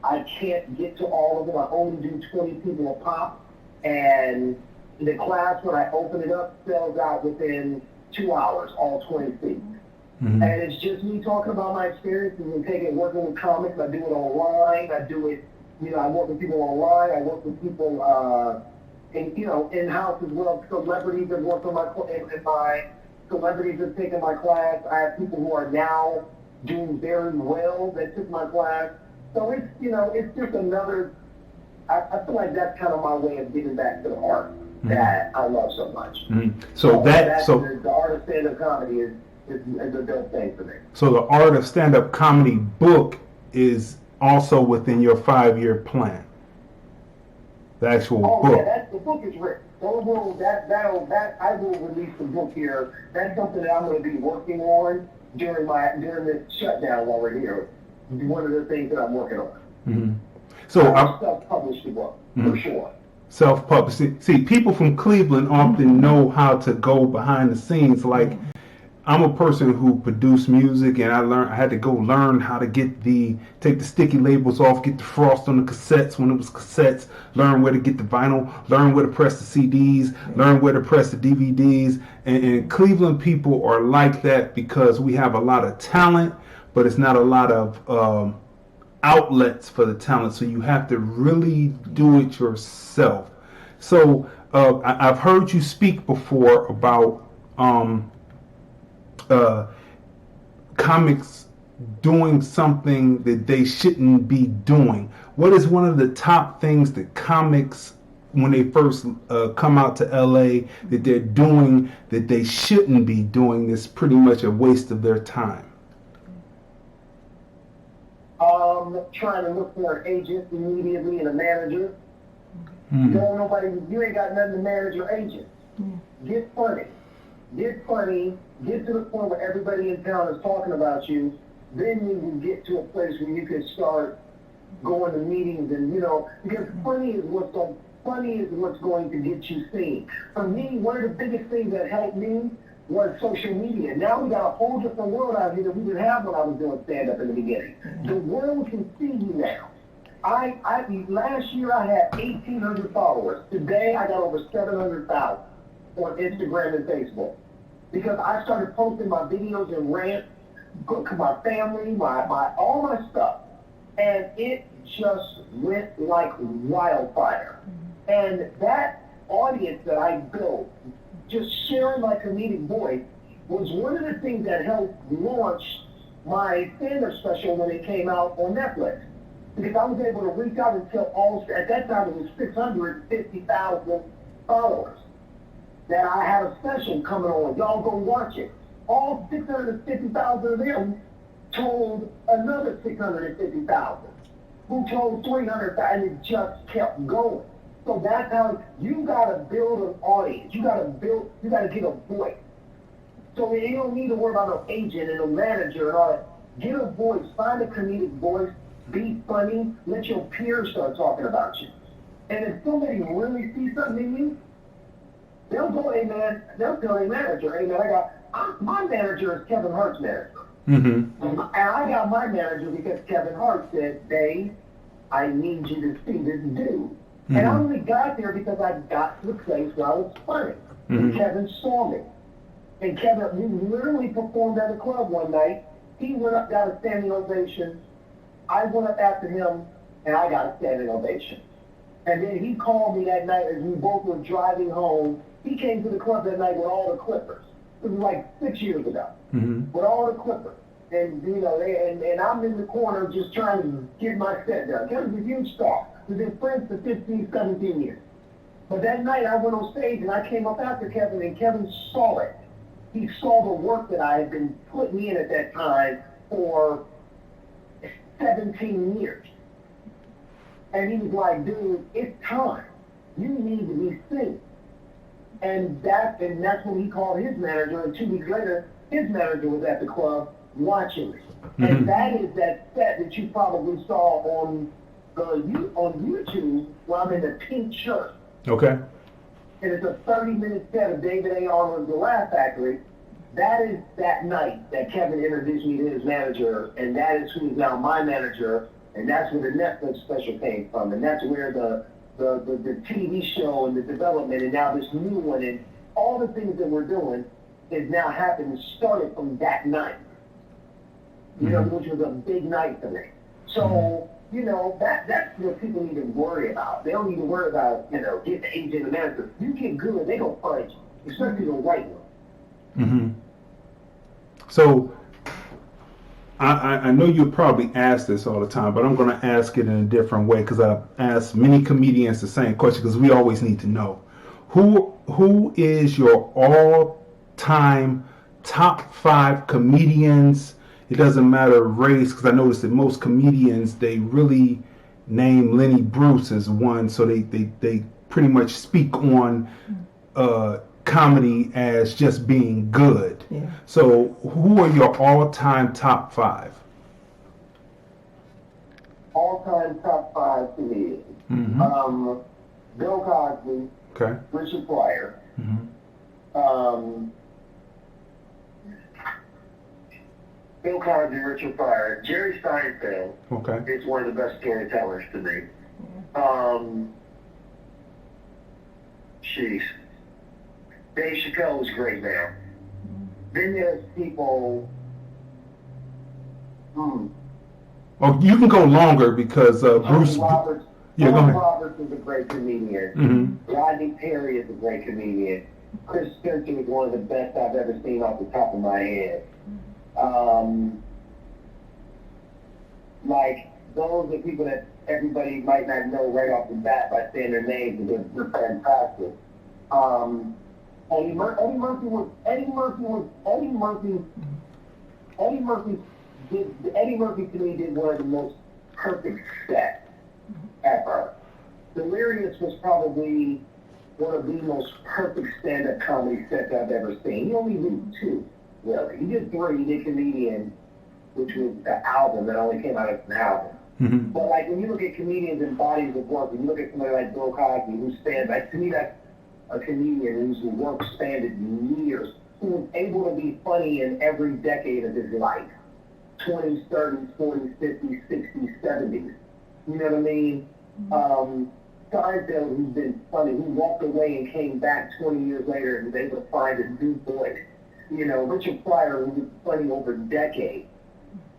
I can't get to all of them. I only do 20 people a pop. And the class, when I open it up, sells out within 2 hours, all 20 seats. Mm-hmm. And it's just me talking about my experiences and working with comics. I do it online. I do it, I work with people online. I work with people, in-house as well. Celebrities that work on my celebrities that taken my class. I have people who are now doing very well that took my class. So it's, it's just another, I feel like that's kind of my way of giving back to the art that I love so much. Mm-hmm. The art of stand-up comedy is a dope thing for me. So the Art of Stand-Up Comedy book is also within your 5-year plan. The actual book. Yeah, the book is written. I will release the book here. That's something that I'm going to be working on during this shutdown while we're here. One of the things that I'm working on. Mm-hmm. So I self-published the book for sure. Self-published. See, people from Cleveland often know how to go behind the scenes. Like, I'm a person who produced music, and I had to go learn how to take the sticky labels off, get the frost on the cassettes when it was cassettes, learn where to get the vinyl, learn where to press the CDs, learn where to press the DVDs. And Cleveland people are like that because we have a lot of talent, but it's not a lot of outlets for the talent. So you have to really do it yourself. So I've heard you speak before about comics doing something that they shouldn't be doing. What is one of the top things that comics, when they first come out to LA, that they're doing that they shouldn't be doing that's pretty much a waste of their time? Trying to look for an agent immediately and a manager. Mm-hmm. You ain't got nothing to manage your agent. Get funny. Get to the point where everybody in town is talking about you. Then you can get to a place where you can start going to meetings and, because funny is what's going to get you seen. For me, one of the biggest things that helped me was social media. Now we got a whole different world out here that we didn't have when I was doing stand-up in the beginning. The world can see you now. Last year I had 1,800 followers. Today I got over 700,000 on Instagram and Facebook. Because I started posting my videos and rants, my family, all my stuff. And it just went like wildfire. And that audience that I built, just sharing my comedic voice, was one of the things that helped launch my stand-up special when it came out on Netflix. Because I was able to reach out and tell at that time it was 650,000 followers, that I had a special coming on. Y'all go watch it. All 650,000 of them told another 650,000, who told 300,000, and it just kept going. So that's how you gotta build an audience. You gotta get a voice. So you don't need to worry about no agent and no manager and all that. Get a voice. Find a comedic voice. Be funny. Let your peers start talking about you. And if somebody really sees something in you, they'll go, hey man, they'll tell their manager, hey man, my manager is Kevin Hart's manager. Mm-hmm. And I got my manager because Kevin Hart said, Dave, I need you to see this dude. Mm-hmm. And I only got there because I got to the place where I was funny. Mm-hmm. And Kevin saw me. And Kevin, we literally performed at a club one night. He went up, got a standing ovation. I went up after him, and I got a standing ovation. And then he called me that night as we both were driving home. He came to the club that night with all the Clippers. It was like 6 years ago. Mm-hmm. With all the Clippers. And, and I'm in the corner just trying to get my set done. Kevin's a huge star. We've been friends for 15, 17 years. But that night I went on stage and I came up after Kevin, and Kevin saw it. He saw the work that I had been putting in at that time for 17 years. And he was like, dude, it's time. You need to be seen. And that's when he called his manager, and 2 weeks later, his manager was at the club watching me. And that is that set that you probably saw on YouTube where I'm in the pink shirt. Okay. And it's a 30-minute set of David A. Arnold's The Laugh Factory. That is that night that Kevin introduced me to his manager, and that is who is now my manager, and that's where the Netflix special came from, and that's where the TV show and the development, and now this new one, and all the things that we're doing is now happening, started from that night. You know, which was a big night for me. So, you know, that's what people need to worry about. They don't need to worry about, you know, getting the agent and manager. You get good, they gonna find you, especially the right one. So, I know you probably ask this all the time, but I'm going to ask it in a different way because I've asked many comedians the same question because we always need to know. Who is your all-time top 5 comedians? It doesn't matter race, because I noticed that most comedians, they really name Lenny Bruce as one, so they pretty much speak on comedy as just being good. Yeah. So who are your all-time top 5? All-time top 5 comedians. Bill Cosby. Okay. Richard Pryor. Bill Cosby, Richard Pryor. Jerry Seinfeld. Okay. Is one of the best storytellers to me. Dave Chappelle was great now. Then there's people. Oh, you can go longer because Bruce. Roberts. Yeah, go ahead. Roberts is a great comedian. Rodney Perry is a great comedian. Chris Spencer is one of the best I've ever seen off the top of my head. Like, those are people that everybody might not know right off the bat by saying their names, because they're fantastic. Eddie Murphy to me did one of the most perfect sets ever. Delirious was probably one of the most perfect stand-up comedy sets I've ever seen. He only did 2, really. He did 3. He did Comedian, which was the album that only came out as an album. But like when you look at comedians and bodies of work, when you look at somebody like Bill Cosby, who spanned, like to me that's a comedian whose work spanned years, who was able to be funny in every decade of his life. 20s, 30s, 40s, 50s, 60s, 70s. You know what I mean? Seinfeld, who's been funny, who walked away and came back 20 years later and was able to find a new voice. You know, Richard Pryor, who was funny over decades.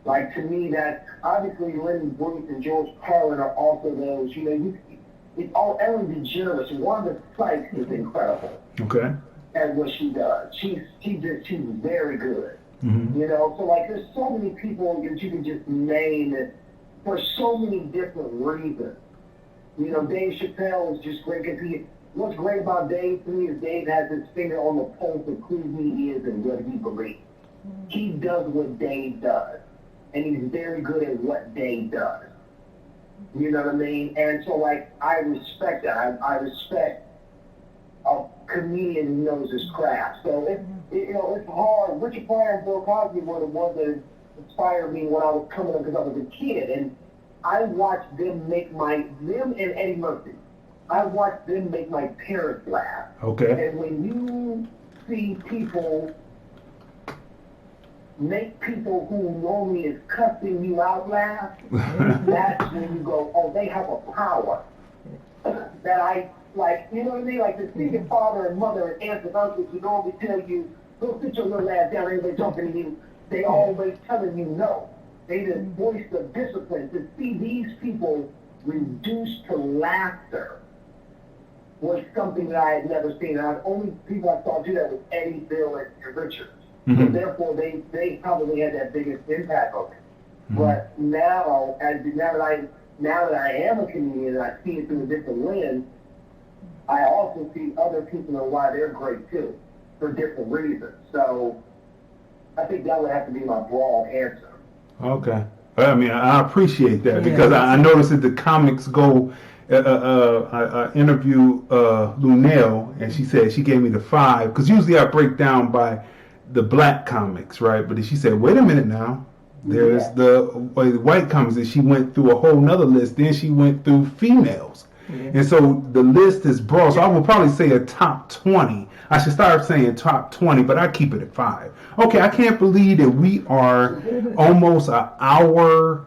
Like, to me, that obviously Lenny Bruce and George Carlin are also those, you know, it's all Ellen DeGeneres. Wanda Sykes is incredible. Okay. At what she does. She's very good. You know, so like there's so many people that you can just name for so many different reasons. You know, Dave Chappelle is just great because what's great about Dave to me is Dave has his finger on the pulse of who he is and what he believes. He does what Dave does, and he's very good at what Dave does. You know what I mean? And so, like, I respect that. I respect a comedian who knows his craft. So, you know, it's hard. Richard Pryor and Bill Cosby were the ones that inspired me when I was coming up because I was a kid. And I watched them them and Eddie Murphy, I watched them make my parents laugh. Okay. And when you see people make people who normally is cussing you out laugh, that's when you go, oh, they have a power that I, like, you know what I mean? Like the single father and mother and aunts and uncles who normally tell you, go sit your little ass down, everybody talking to you, they always telling you no. They just voice the discipline. To see these people reduced to laughter was something that I had never seen. And the only people I saw do that was Eddie, Bill, and Richard. So therefore, they probably had that biggest impact on me. But now, now that I am a comedian and I see it through a different lens, I also see other people and why they're great too, for different reasons. So I think that would have to be my broad answer. Okay. I mean, I appreciate that because I noticed that the comics go. I interviewed Lunel, and she said she gave me the 5 because usually I break down by the black comics, right? But then she said, wait a minute now. There's the white comics, and she went through a whole nother list. Then she went through females. And so the list is broad. So I would probably say a top 20. I should start saying top 20, but I keep it at 5. Okay, I can't believe that we are almost an hour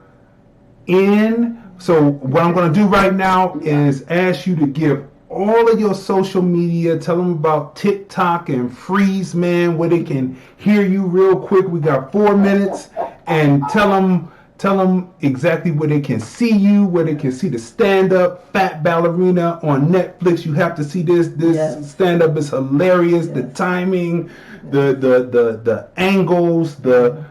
in. So what I'm going to do right now is ask you to give all of your social media. Tell them about TikTok and Freeze Man, where they can hear you real quick. We got 4 minutes, and tell them exactly where they can see you, where they can see the stand-up Fat Ballerina on Netflix. You have to see this. This stand-up is hilarious. The timing, the angles, the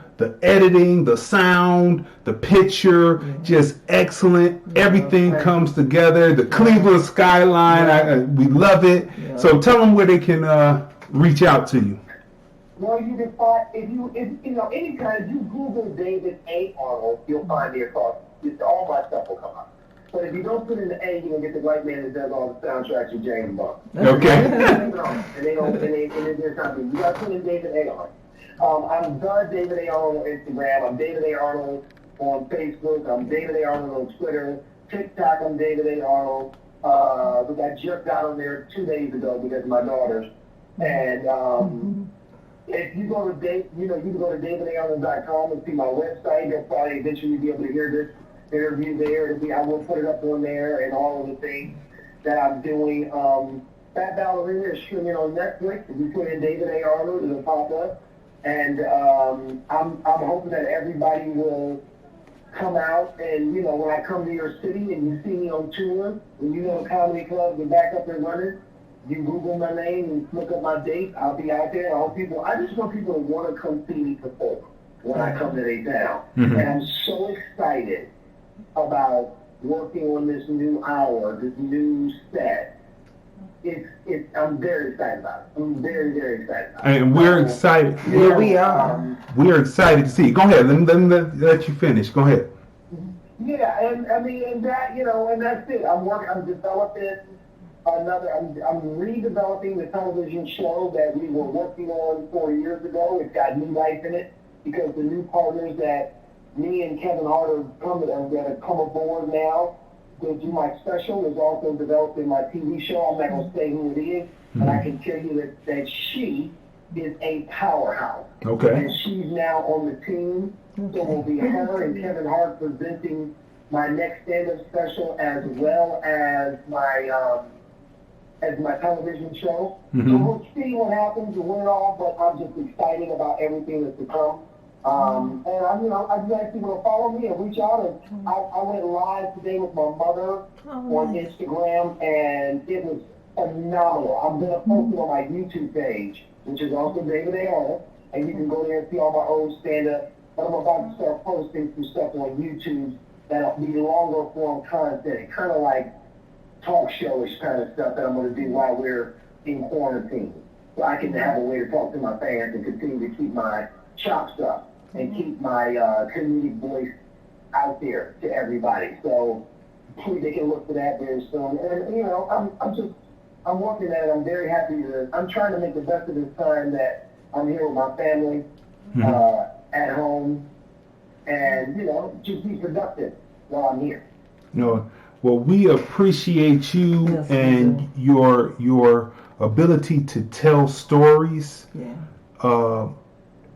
editing, the sound, the picture, just excellent. Everything comes together. The Cleveland skyline, we love it. So tell them where they can reach out to you. Well, you can find, if anytime you Google David A. Arnold, you'll find me across, all my stuff will come up. But if you don't put in the A, you're going to get the white man that does all the soundtracks of James Bond. Okay. and there's something. You got to put in David A. Arnold. I'm the David A. Arnold on Instagram. I'm David A. Arnold on Facebook. I'm David A. Arnold on Twitter. TikTok, I'm David A. Arnold. But I just got on there 2 days ago because of my daughters. And if you go to you can go to davidarnold.com and see my website. You'll probably eventually be able to hear this interview there. I will put it up on there and all of the things that I'm doing. Fat Ballerina is streaming on Netflix. If you put in David A. Arnold, it'll pop up. And I'm hoping that everybody will come out and, when I come to your city and you see me on tour, when you know comedy clubs are back up and running, you Google my name and look up my date. I'll be out there. I just want people to want to come see me perform when I come to their town. And I'm so excited about working on this new hour, this new set. I'm very excited about it. I'm very, very excited about it. And we're excited. Yeah, we are. We're excited to see it. Go ahead. Let me let you finish. Go ahead. Yeah, and that's it. I'm developing I'm redeveloping the television show that we were working on 4 years ago. It's got new life in it because the new partners that me and Kevin Hart have come aboard now to do my special is also developing my TV show. I'm not going to say who it is, but I can tell you that she is a powerhouse. Okay. And she's now on the team. So it will be her and Kevin Hart presenting my next stand-up special as well as my television show. So we'll see what happens and win it all, but I'm just excited about everything that's to come. And I just ask people to follow me and reach out. And I went live today with my mother on Instagram, and it was phenomenal. I'm going to post it on my YouTube page, which is also David A. Arnold, and you can go there and see all my old stand-up. But I'm about to start posting some stuff on YouTube that'll be longer form content, kind of like talk showish kind of stuff that I'm going to do while we're in quarantine. So I can have a way to talk to my fans and continue to keep my chops up and keep my comedic voice out there to everybody. So please, they can look for that very soon. And, I'm working at it. I'm very happy I'm trying to make the best of this time that I'm here with my family at home and, just be productive while I'm here. Well, we appreciate you and your ability to tell stories.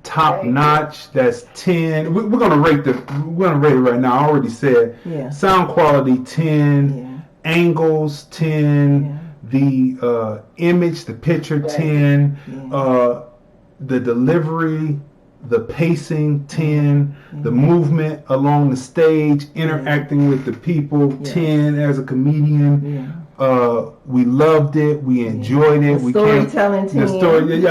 Top notch. That's 10. We're gonna rate it right now. I already said sound quality 10, angles 10, the image, the picture 10, the delivery, the pacing 10, the movement along the stage, interacting with the people 10 as a comedian. We loved it. We enjoyed it. The storytelling team. The story,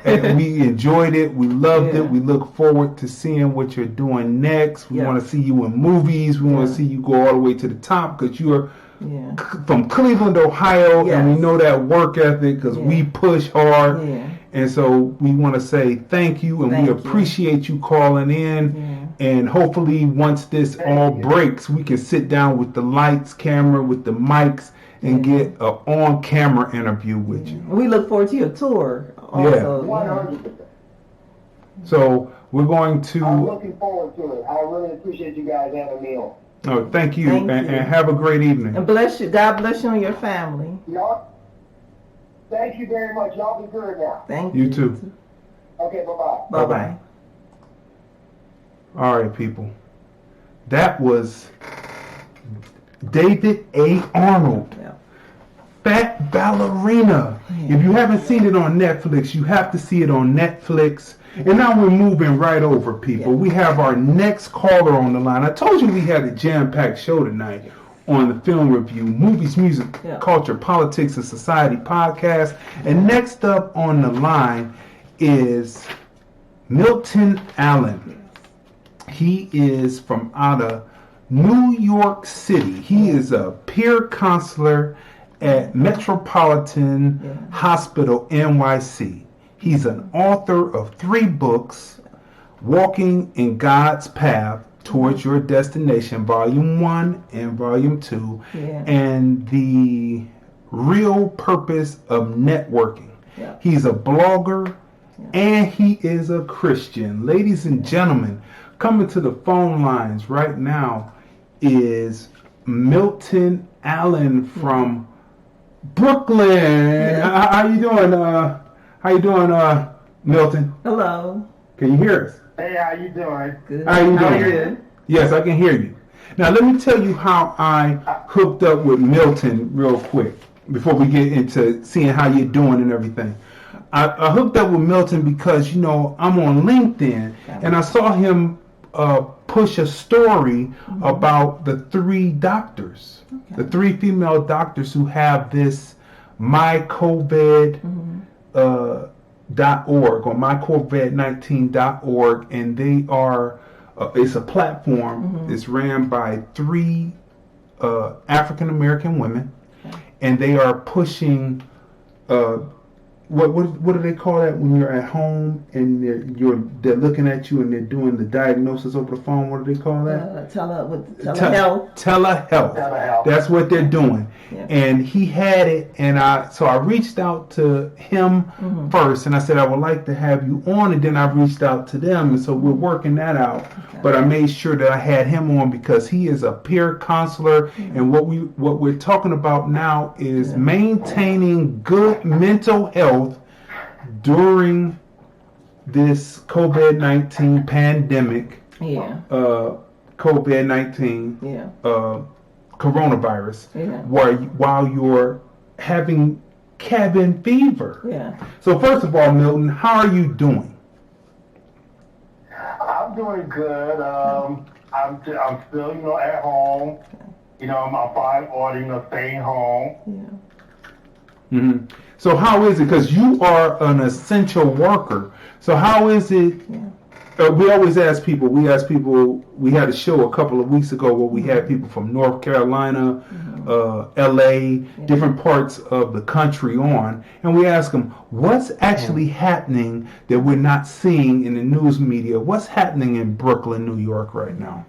and we enjoyed it. We loved it. We look forward to seeing what you're doing next. We want to see you in movies. We want to see you go all the way to the top because you are from Cleveland, Ohio, and we know that work ethic because we push hard. And so we want to say thank you, and we appreciate you calling in. And hopefully once this all breaks, we can sit down with the lights, camera, with the mics, and get an on-camera interview with you. We look forward to your tour also. 100%. So we're going to. I'm looking forward to it. I really appreciate you guys having me on. Oh, thank you, and have a great evening. And bless you. God bless you and your family. Y'all, thank you very much. Y'all be good now. Thank you. You too. Okay, bye-bye. Bye-bye. All right, people. That was David A. Arnold. Yeah. Fat Ballerina. If you haven't seen it on Netflix, you have to see it on Netflix. And now we're moving right over, people. We have our next caller on the line. I told you we had a jam-packed show tonight on the Film Review, Movies, Music, Culture, Politics, and Society podcast. And next up on the line is Milton Allen. He is from out of New York City. He is a peer counselor at Metropolitan Hospital, NYC. He's an author of 3 books, Walking in God's Path Towards Your Destination, Volume 1 and Volume 2, and The Real Purpose of Networking. He's a blogger, and he is a Christian. Ladies and gentlemen, coming to the phone lines right now is Milton Allen from Brooklyn. How you doing? How you doing, Milton? Hello. Can you hear us? Hey, how you doing? Good. How you doing? Good. Yes, I can hear you. Now, let me tell you how I hooked up with Milton real quick before we get into seeing how you're doing and everything. I hooked up with Milton because, you know, I'm on LinkedIn, and I saw him push a story about the 3 doctors, the 3 female doctors who have this mycovid.org or mycovid19.org, and they are it's a platform. It's ran by 3 African American women, and they are pushing what do they call that when you're at home and they're looking at you and they're doing the diagnosis over the phone? What do they call that? Telehealth. Telehealth. That's what they're doing. Yeah. And he had it, and I reached out to him first, and I said I would like to have you on, and then I reached out to them, and so we're working that out. Okay. But I made sure that I had him on because he is a peer counselor, and what we're talking about now is maintaining good mental health during this COVID-19 pandemic. COVID-19 coronavirus, while you're having cabin fever. So first of all, Milton, how are you doing? I'm doing good. I'm still, at home. I'm fine ordering, staying home. So how is it? Because you are an essential worker. So how is it? We always ask people. We had a show a couple of weeks ago where we had people from North Carolina, LA, different parts of the country on, and we ask them what's actually happening that we're not seeing in the news media. What's happening in Brooklyn, New York right now?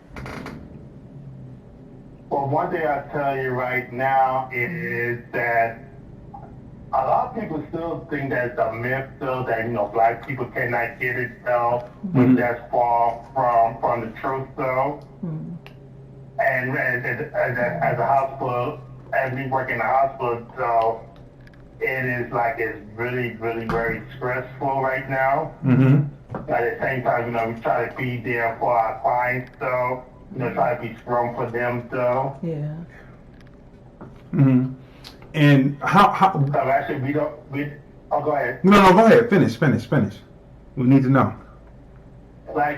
Well, one thing I tell you right now is that a lot of people still think that it's a myth, still that black people cannot get it, though, which that's far from the truth, though. And as a hospital, as we work in the hospital, so it is it's really, really very stressful right now. But at the same time, we try to be there for our clients, though. Try to be strong for them, though. And how? So actually, oh, go ahead. No, go ahead. Finish. We need to know.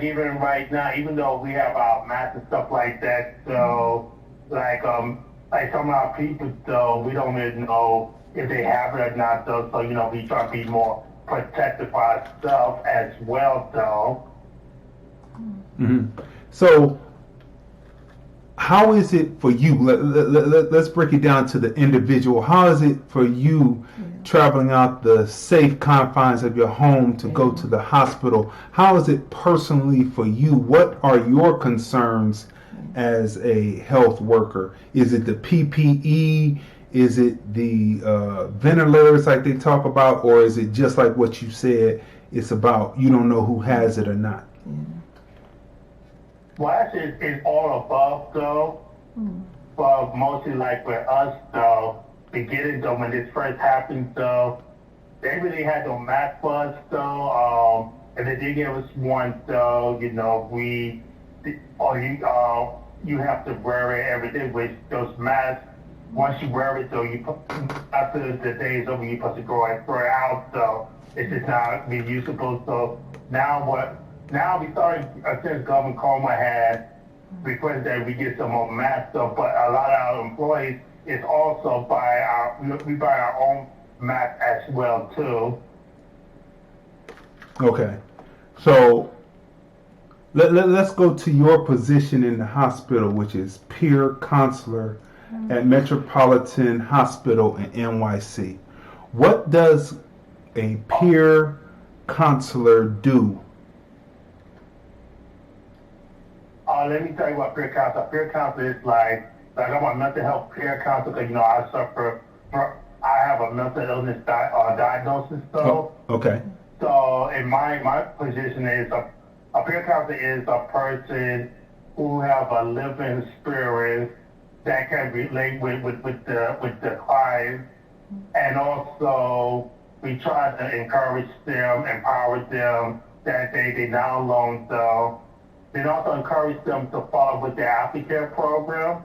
Even right now, even though we have our masks and stuff like that, so some of our people, though, we don't really know if they have it or not, though. So we try to be more protective for ourselves as well, though. So, how is it for you? Let's break it down to the individual. How is it for you traveling out the safe confines of your home to go to the hospital? How is it personally for you? What are your concerns as a health worker? Is it the PPE? Is it the ventilators like they talk about? Or is it just like what you said, it's about you don't know who has it or not. Well, actually, it's all above, though. But mostly, like with us, though, beginning, though, when this first happened, though, they really had no mask for us, though. And they did give us one, though, you know, you have to wear it every day with those masks. Once you wear it, though, after the day is over, you're supposed to throw it out, though. It's just not reusable. So now we started, since Governor Comer had requested that we get some more masks, though, but a lot of our employees is also we buy our own masks as well, too. Okay. So let's go to your position in the hospital, which is peer counselor at Metropolitan Hospital in NYC. What does a peer counselor do? Let me tell you what peer counselor. Peer counselor is like I'm a mental health peer counselor because, you know, I have a mental illness diagnosis, though. Oh, okay. So in my position is a peer counselor is a person who have a living experience that can relate with the client, and also we try to encourage them, empower them that they not alone, though. Then also encourage them to follow with their Afrika program.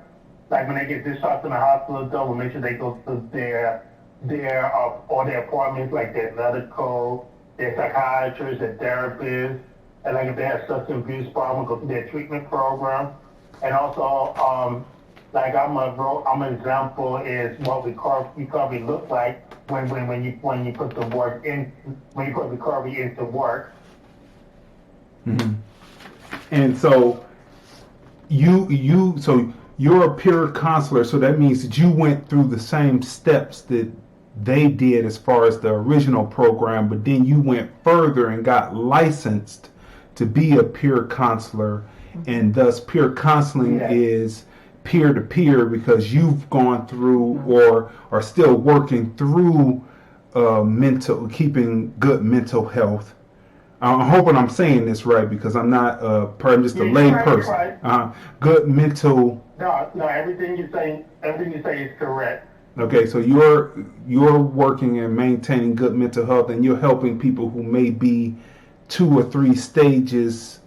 Like when they get discharged from the hospital, though, we make sure they go to their appointments, like their medical, their psychiatrists, their therapists, and like if they have substance abuse problem, go to their treatment program. And also, like I'm an example is what recovery looks like when you put the work in, when you put recovery into work. Mm-hmm. And so you're a peer counselor, so that means that you went through the same steps that they did as far as the original program, but then you went further and got licensed to be a peer counselor, and thus peer counseling is peer-to-peer because you've gone through or are still working through keeping good mental health. I'm hoping I'm saying this right because I'm not I'm just a lay person. Right. Good mental. No, everything you say is correct. Okay, so you're working and maintaining good mental health, and you're helping people who may be 2 or 3 stages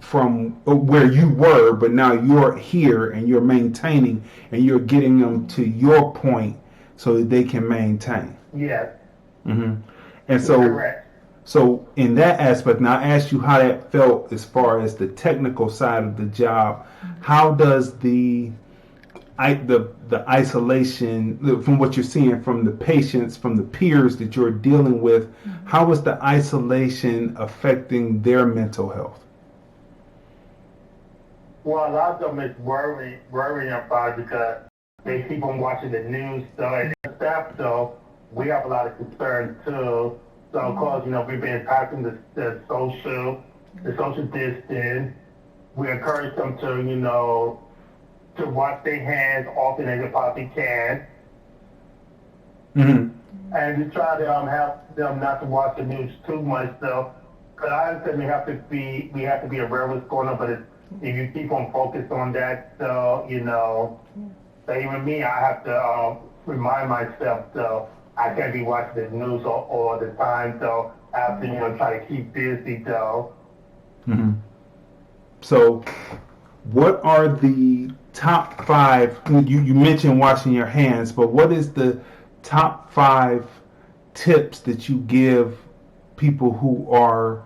from where you were, but now you're here and you're maintaining, and you're getting them to your point so that they can maintain. Yes. Mm-hmm. And so. Correct. So in that aspect, now I asked you how that felt as far as the technical side of the job. How does the isolation, from what you're seeing from the patients, from the peers that you're dealing with, how is the isolation affecting their mental health? Well, a lot of them is worrying about it because they keep on watching the news. So as staff, though, we have a lot of concern too. So of course, you know, we've been practicing the social distance. We encourage them to, you know, to wash their hands often as they possibly can. Mm-hmm. And we try to have them not to watch the news too much, though. Because I understand we have to be aware of what's going on, but if you keep on focused on that, so, you know, so even me, I have to remind myself, so I can't be watching the news all the time, so I have to, you know, try to keep busy, though. Mm-hmm. So what are the top 5, you mentioned washing your hands, but what is the top 5 tips that you give people who are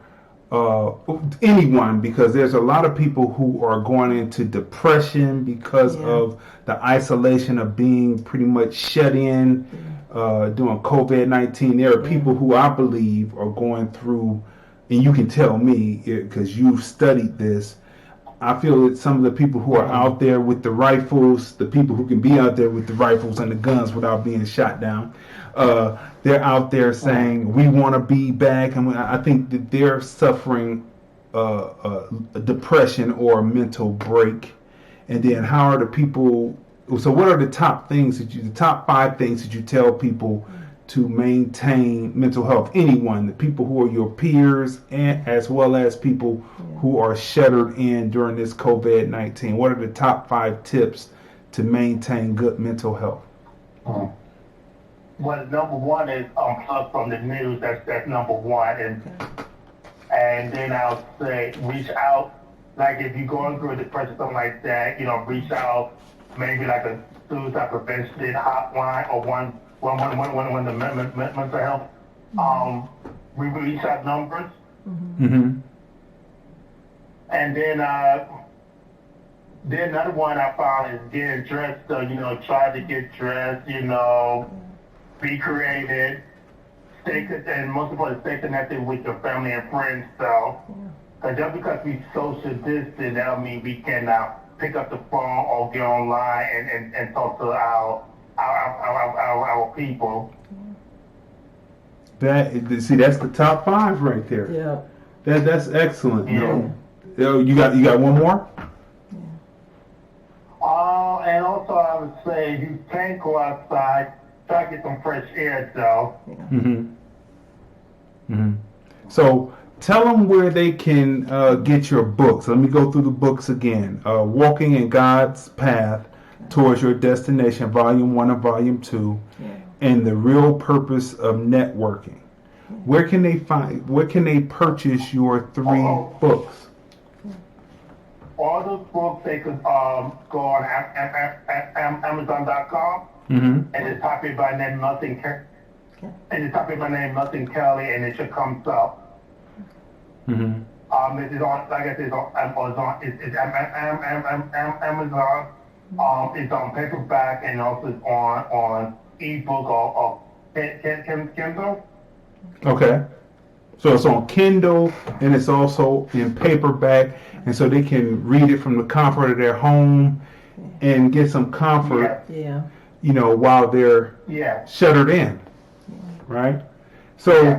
anyone, because there's a lot of people who are going into depression because of the isolation of being pretty much shut in during COVID-19. There are people who I believe are going through, and you can tell me because you've studied this, I feel that some of the people who are out there with the rifles, the people who can be out there with the rifles and the guns without being shot down, they're out there saying, we want to be back. And I think that they're suffering a depression or a mental break. And then how are the people, so what are the top 5 things that you tell people to maintain mental health? Anyone, the people who are your peers, and as well as people who are shuttered in during this COVID-19. What are the top 5 tips to maintain good mental health? Well, number one is unplug from the news. That's number one, and then I'll say reach out. Like if you're going through a depression, something like that, reach out. Maybe like a suicide prevention hotline or one the mental health we reach out numbers. Mm-hmm. And then another one I found is getting dressed. So try to get dressed. Be creative. And most importantly, stay connected with your family and friends. So, just because we social distance, that don't mean we can pick up the phone or get online and talk to our people. That's the top 5 right there. Yeah. That's excellent. Yeah. You got one more? And also I would say you can't go outside, try to get some fresh air though. Mm-hmm. Mm-hmm. So tell them where they can get your books. Let me go through the books again. Walking in God's Path Towards Your Destination, Volume 1 and Volume 2, and The Real Purpose of Networking. Where can they purchase your 3 books? All those books, they could go on Amazon.com and just type in my name, Milton Kelly, and it should come up. Mm-hmm. It is on, like I said, it's on Amazon. It's Amazon. It's on paperback and also it's on ebook or Kindle. Okay. So it's on Kindle and it's also in paperback, and so they can read it from the comfort of their home and get some comfort. While they're shuttered in. Right? So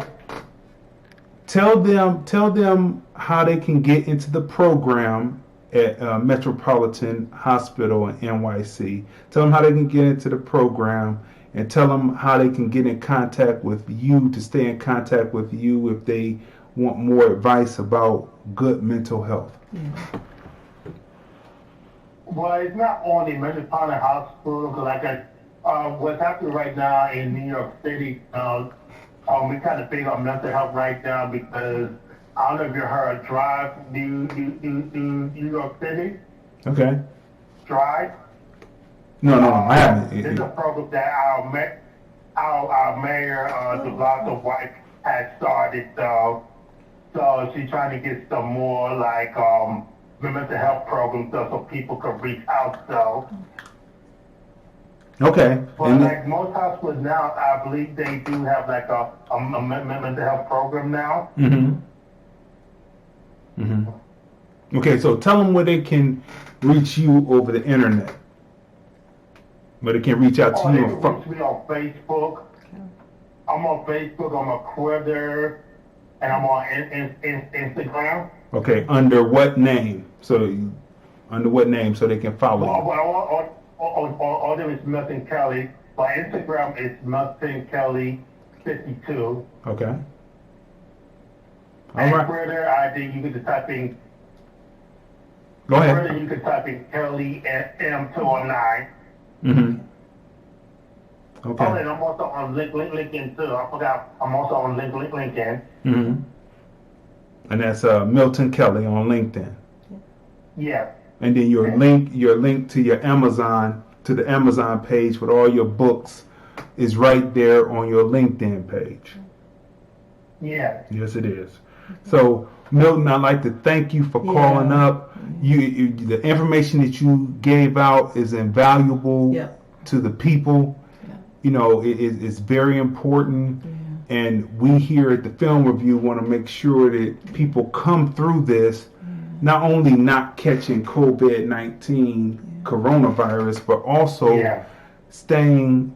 tell them how they can get into the program at Metropolitan Hospital in NYC. Tell them how they can get into the program, and tell them how they can get in contact with you, to stay in contact with you if they want more advice about good mental health. Well, it's not only Metropolitan Hospital, because what's happening right now in New York City, we're kind of big on mental health right now because I don't know if you heard Drive New York City. Okay. Drive. No, I haven't. It's a program that our mayor, de Blasio wife, has started. So she's trying to get some more mental health programs so people can reach out. So. Okay. But most hospitals now, I believe they do have a mental health program now. Mm-hmm. Mm-hmm. Okay, so tell them where they can reach you over the internet. Where they can reach out to you. They can reach me on Facebook. I'm on Facebook, I'm on Twitter, and I'm on Instagram. Okay, under what name? So they can follow you? All them is Milton Kelly. My Instagram is Milton Kelly 52. Okay. All and right. Twitter, you can just type in. Go ahead. Twitter, you can type in Kelly M209. Mm-hmm. Okay. And I'm also on LinkedIn too. I forgot. I'm also on LinkedIn. Mm-hmm. And that's Milton Kelly on LinkedIn. Yeah. And then your link to your Amazon, to the Amazon page with all your books is right there on your LinkedIn page. Yeah. Yes, it is. So, Milton, I'd like to thank you for calling up. You the information that you gave out is invaluable to the people. It's very important. And we here at the Film Review want to make sure that people come through this, not only not catching COVID-19 coronavirus, but also staying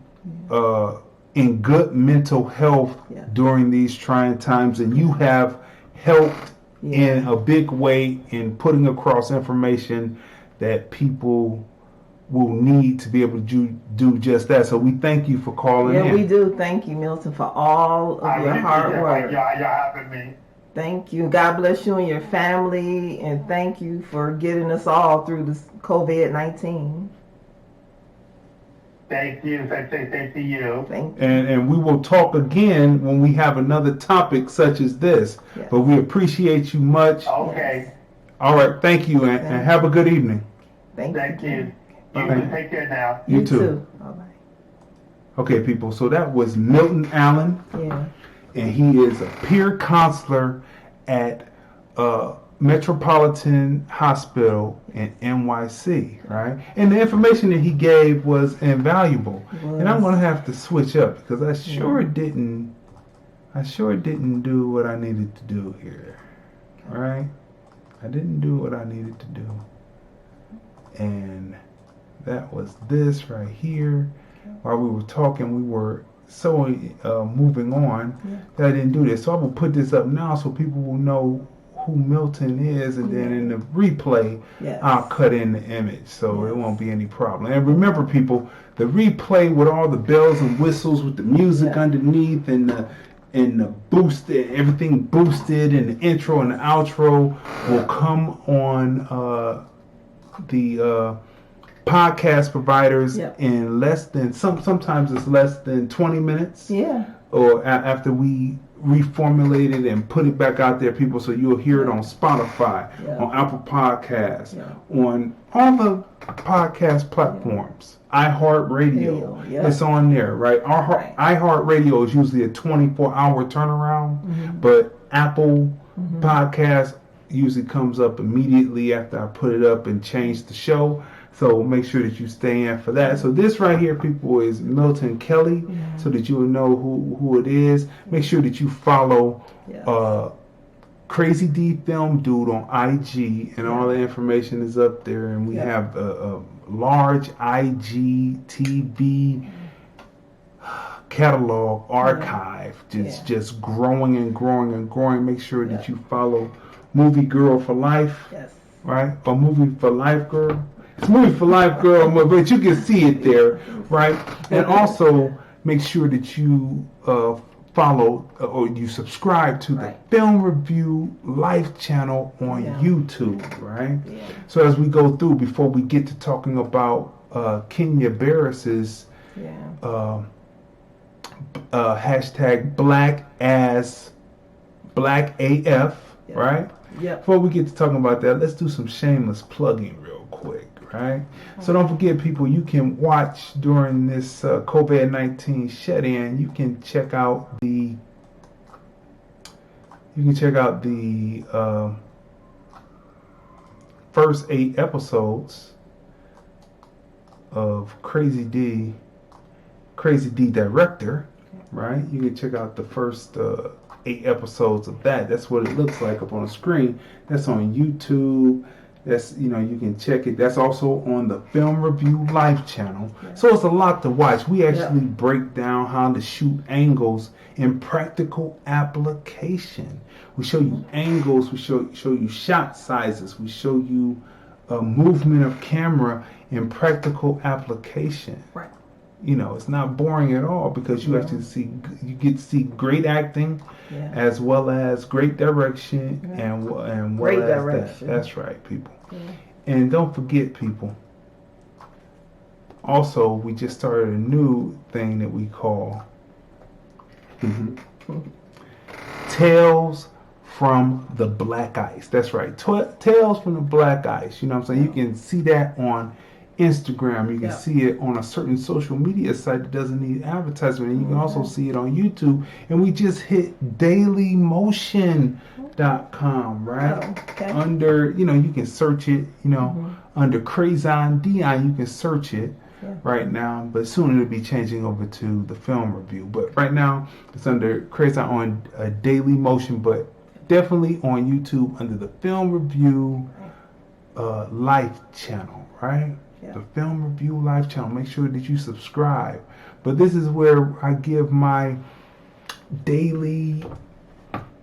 in good mental health during these trying times. And you have helped in a big way in putting across information that people will need to be able to do just that. So we thank you for calling in. Yeah, we do. Thank you, Milton, for all of your hard work. Y'all having me. Thank you. God bless you and your family, and thank you for getting us all through this COVID-19. Thank you. Thank you. Thank you. And we will talk again when we have another topic such as this. Yes. But we appreciate you much. Okay. Yes. All right. Thank you, and have a good evening. Thank you. You take care now. You too. Bye-bye. Okay, people. So that was Milton Allen. Yeah. And he is a peer counselor at Metropolitan Hospital in NYC, right? And the information that he gave was invaluable. And I'm gonna have to switch up because I sure didn't do what I needed to do here. All right? I didn't do what I needed to do. And that was this right here. While we were talking, we were so moving on that I didn't do this. So I will put this up now so people will know who Milton is, and then in the replay I'll cut in the image so it won't be any problem. And remember, people, the replay with all the bells and whistles with the music underneath and the boosted, everything boosted, and the intro and the outro will come on the podcast providers in less than sometimes it's less than 20 minutes. Or after we reformulate it and put it back out there, people, so you'll hear it on Spotify, on Apple Podcasts, on all the podcast platforms. iHeartRadio, it's on there, right? iHeartRadio is usually a 24-hour turnaround, but Apple Podcasts usually comes up immediately after I put it up and change the show. So make sure that you stay in for that. So this right here, people, is Milton Kelly, so that you will know who it is. Make sure that you follow Crazy D Film Dude on IG, and all the information is up there. And we have a large IG TV catalog archive, just growing and growing and growing. Make sure that you follow Movie Girl for Life, right? Or Movie for Life Girl. It's Movie for Life Girl, but you can see it there, right? And also make sure that you follow or you subscribe to the Film Review Life channel on YouTube, right? So as we go through, before we get to talking about Kenya Barris's hashtag Black AF, right? Before we get to talking about that, let's do some shameless plugging real quick. Right? So don't forget, people, you can watch during this COVID-19 shut-in. You can check out the first 8 episodes of Crazy D Director, right? You can check out the first 8 episodes of that. That's what it looks like up on the screen. That's on YouTube. That's, you can check it. That's also on the Film Review Life channel. So it's a lot to watch. We actually break down how to shoot angles in practical application. We show you angles. We show you shot sizes. We show you movement of camera in practical application. Right. It's not boring at all because you actually get to see great acting as well as great direction and great direction. That's right, people. And don't forget, people, also we just started a new thing that we call Tales from the Black Ice. That's right, Tales from the Black Ice. You know what I'm saying? You can see that on Instagram. You can see it on a certain social media site that doesn't need advertisement, and you can also see it on YouTube. And we just hit dailymotion.com, right? Under, you can search it, under Crazon Dion, you can search it right now, but soon it'll be changing over to the Film Review. But right now it's under Crazon on Dailymotion, but definitely on YouTube under the Film Review Life channel, right? The Film Review Life channel. Make sure that you subscribe. But this is where I give my daily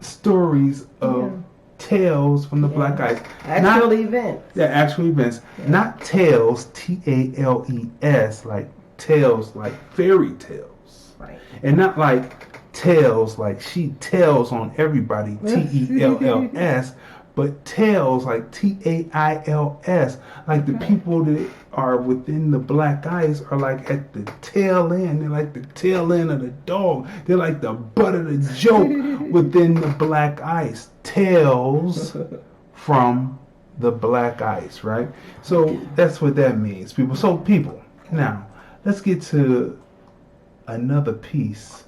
stories of tales from the Black Ice. Actual events. Yeah, actual events. Yeah. Not tales, Tales, like tales like fairy tales. Right. And not like tales like she tells on everybody, Tells, but tales like Tails, like the people that are within the Black Ice are like at the tail end. They're like the tail end of the dog. They're like the butt of the joke within the Black Ice. Tales from the Black Ice, right? So that's what that means, people. So people, now let's get to another piece,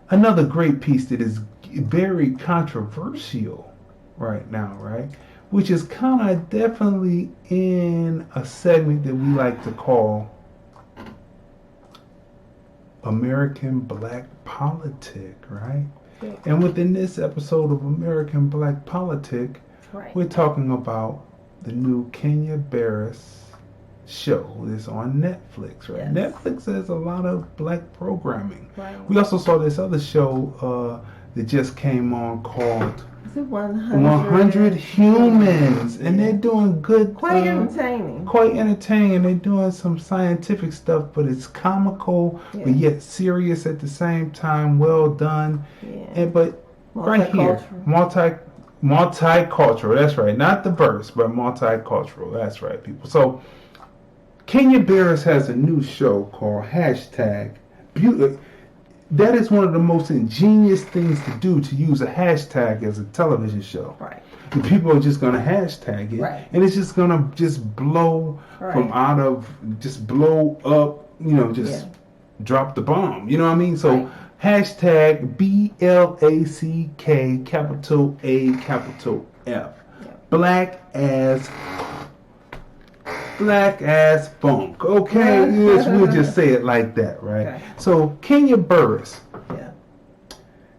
another great piece that is very controversial right now, right? Which is kind of definitely in a segment that we like to call American Black Politic, right? And within this episode of American Black Politic, we're talking about the new Kenya Barris show that's on Netflix, right? Yes. Netflix has a lot of black programming. Right. We also saw this other show that just came on called 100 Humans, and they're doing good. Quite entertaining. Quite entertaining. They're doing some scientific stuff, but it's comical, but yet serious at the same time. Well done. Yeah. But right here, multicultural. That's right. Not diverse, but multicultural. That's right, people. So Kenya Barris has a new show called #Beauty. That is one of the most ingenious things to do, to use a hashtag as a television show. Right. And people are just going to hashtag it. Right. And it's just going to just blow blow up, drop the bomb. You know what I mean? So #BLACK #AF. Black as funk. Okay, yes, we'll just say it like that, right? Okay. So Kenya Barris. Yeah.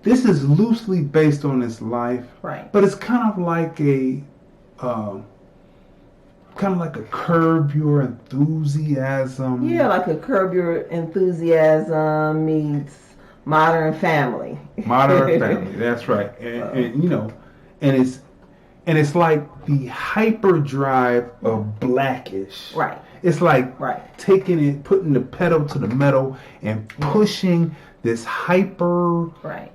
This is loosely based on his life, right? But it's kind of like a Curb Your Enthusiasm. Yeah, like a Curb Your Enthusiasm meets Modern Family. Modern Family. That's right, and it's like the hyperdrive of Blackish. Right. It's like taking it, putting the pedal to the metal, and pushing this hyper. Right.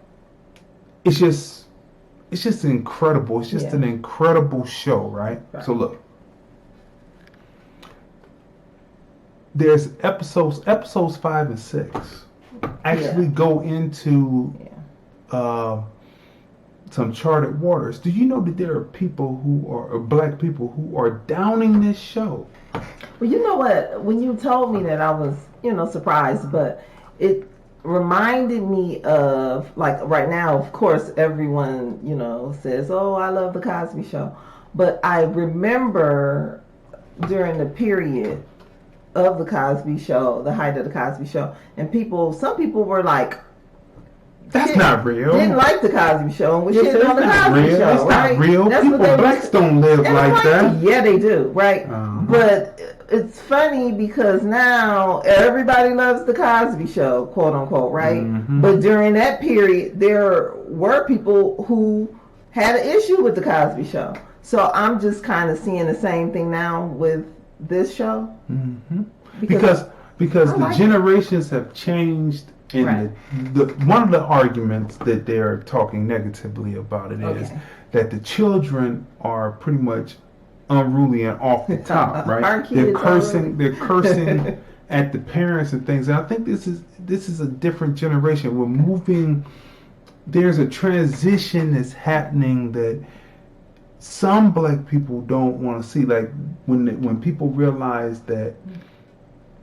It's just incredible. It's just an incredible show, right? So look, there's episodes 5 and 6 actually go into some charted waters. Do you know that there are people who are black people who are downing this show? Well, you know what? When you told me that, I was, surprised, but it reminded me of, like, right now, of course, everyone, says, "Oh, I love the Cosby Show," but I remember during the period of the Cosby Show, the height of the Cosby Show, and some people were like, that's not real. Didn't like the Cosby Show and was shitting on the Cosby Show. That's not real. People, blacks don't live like that. Yeah, they do, right? But it's funny because now everybody loves the Cosby Show, quote unquote, right? Mm-hmm. But during that period, there were people who had an issue with the Cosby Show. So I'm just kind of seeing the same thing now with this show. Mm-hmm. Because the generations have changed. And one of the arguments that they're talking negatively about it is that the children are pretty much unruly and off the top, right? They're cursing at the parents and things. And I think this is a different generation. We're moving. There's a transition that's happening that some black people don't want to see. Like when people realize that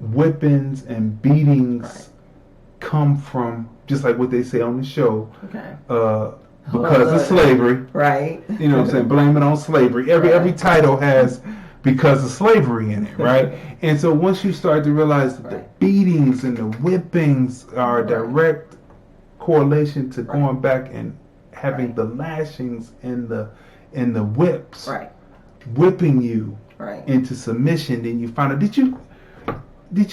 whippings and beatings come from, just like what they say on the show, because of slavery. Right. You know what I'm saying? Blame it on slavery. Every title has because of slavery in it, right? And so once you start to realize that the beatings and the whippings are a direct correlation to going back and having the lashings and the whips whipping you into submission, then you find out. Did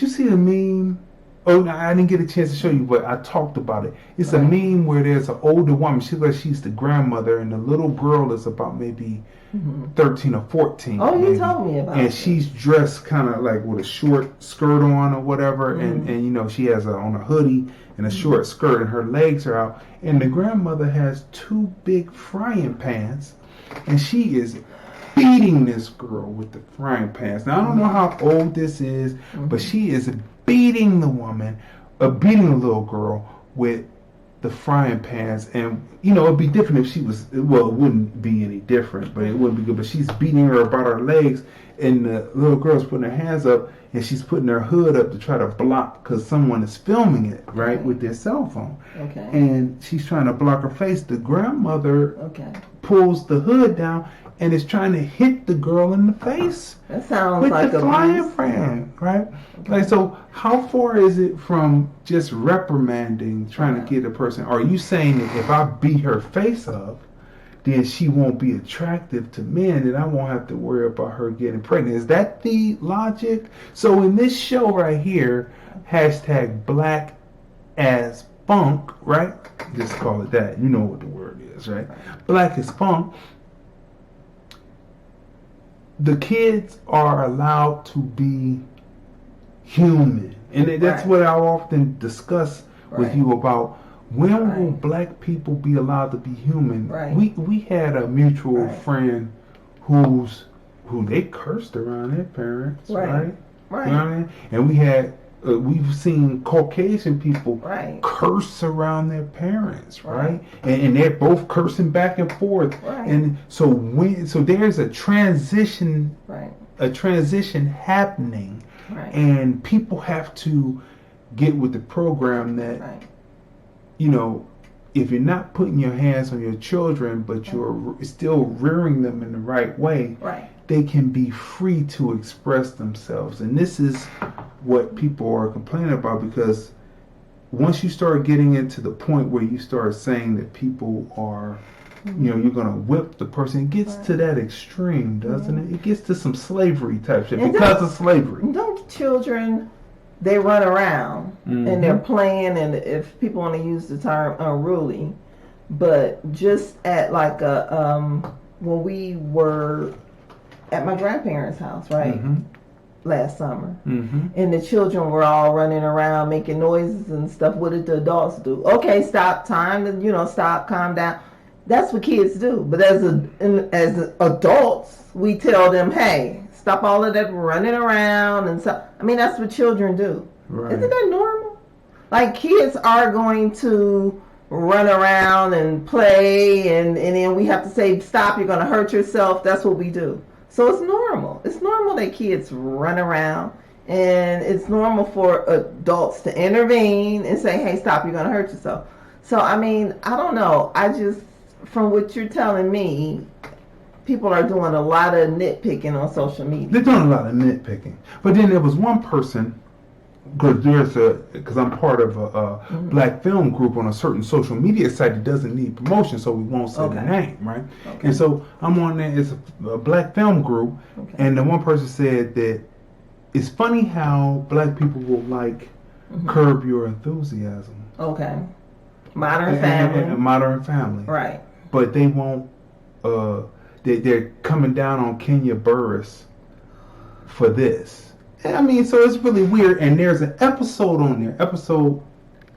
you see the meme Oh, no, I didn't get a chance to show you, but I talked about it. It's a meme where there's an older woman. She's the grandmother, and the little girl is about maybe 13 or 14. Oh, maybe. You told me about it. And she's dressed kind of like with a short skirt on or whatever, and you know, she has on a hoodie and a short skirt, and her legs are out. And the grandmother has two big frying pans, and she is beating this girl with the frying pans. Now, I don't know how old this is, but she is beating the beating the little girl with the frying pans. And, you know, it'd be different if she was, well, it wouldn't be any different, but it wouldn't be good. But she's beating her about her legs, and the little girl's putting her hands up, and she's putting her hood up to try to block, because someone is filming it, right, with their cell phone. Okay. And she's trying to block her face. The grandmother pulls the hood down and is trying to hit the girl in the face. That sounds with like the frying pan, right? Okay. Like, so how far is it from just reprimanding, trying to get a person? Are you saying that if I beat her face up, then she won't be attractive to men, and I won't have to worry about her getting pregnant? Is that the logic? So in this show right here, hashtag Black as Funk, right? Just call it that. You know what the word is, right? Black as Funk. The kids are allowed to be human. And that's what I often discuss with you about. When will black people be allowed to be human? We had a mutual friend who they cursed around their parents, right? You know what I mean? And we had we've seen Caucasian people curse around their parents, right? And they're both cursing back and forth. And so there's a transition, happening, and people have to get with the program that, you know, if you're not putting your hands on your children, but you're still rearing them in the right way, they can be free to express themselves. And this is what people are complaining about, because once you start getting into the point where you start saying that people are, you know, you're going to whip the person, it gets to that extreme, doesn't it? It gets to some slavery type shit because of slavery. Don't children, they run around and they're playing, and if people want to use the term unruly, but just at like when we were at my grandparents' house, last summer, and the children were all running around making noises and stuff. What did the adults do? Okay, stop, time to, stop, calm down. That's what kids do. But as adults, we tell them, hey, stop all of that running around and stuff. I mean, that's what children do. Isn't that normal? Like, kids are going to run around and play, and then we have to say, stop, you're going to hurt yourself. That's what we do. So it's normal. It's normal that kids run around, and it's normal for adults to intervene and say, hey, stop, you're going to hurt yourself. So, I mean, I don't know. I just, from what you're telling me, people are doing a lot of nitpicking on social media. They're doing a lot of nitpicking. But then there was one person, because I'm part of a black film group on a certain social media site that doesn't need promotion, so we won't say the name, right? And so I'm on there, it's a black film group, and the one person said that it's funny how black people will like Curb Your Enthusiasm. Modern Family. Modern Family. Right. But they won't, they're coming down on Kenya Burris for this. I mean, so it's really weird. And there's an episode on there, episode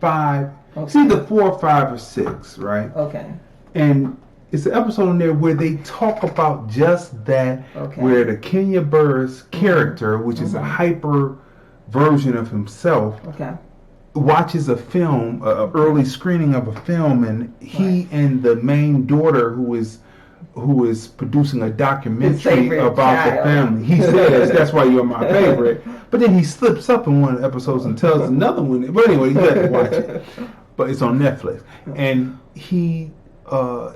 5. It's either 4, 5, or 6, right? And it's an episode on there where they talk about just that, where the Kenya Burris character, which is a hyper version of himself, watches a film, an early screening of a film, and he and the main daughter, who is producing a documentary about the family. He says, that's why you're my favorite. But then he slips up in one of the episodes and tells another one. But anyway, you have to watch it. But it's on Netflix. And he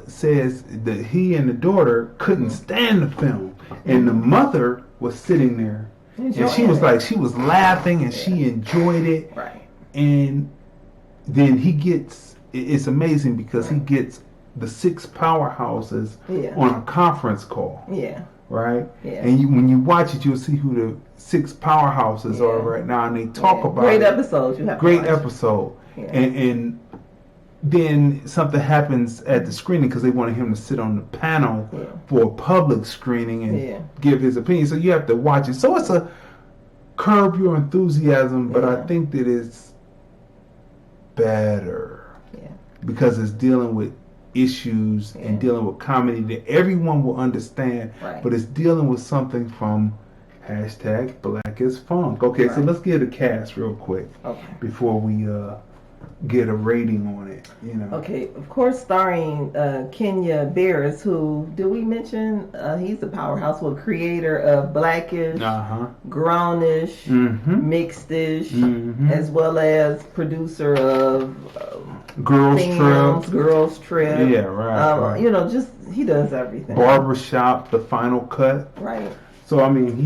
says that he and the daughter couldn't stand the film. And the mother was sitting there. And she was like, she was laughing and she enjoyed it. And then he gets, it's amazing because he gets the 6 powerhouses on a conference call. right? Yeah. And when you watch it, you'll see who the 6 powerhouses are right now, and they talk about great it. episodes. You have great to watch episode, Yeah. and then something happens at the screening because they wanted him to sit on the panel for a public screening and give his opinion. So you have to watch it. So it's a Curb Your Enthusiasm, but I think that it's better because it's dealing with issues and dealing with comedy that everyone will understand, but it's dealing with something from #BlackIsFunk. Okay, so let's get a cast real quick before we get a rating on it. Okay, of course, starring Kenya Barris, who, do we mention he's a powerhouse, creator of Blackish, Grownish, Mixedish, as well as producer of Girls Trip. Yeah, right. Just he does everything. Barbershop, The Final Cut. Right. So I mean,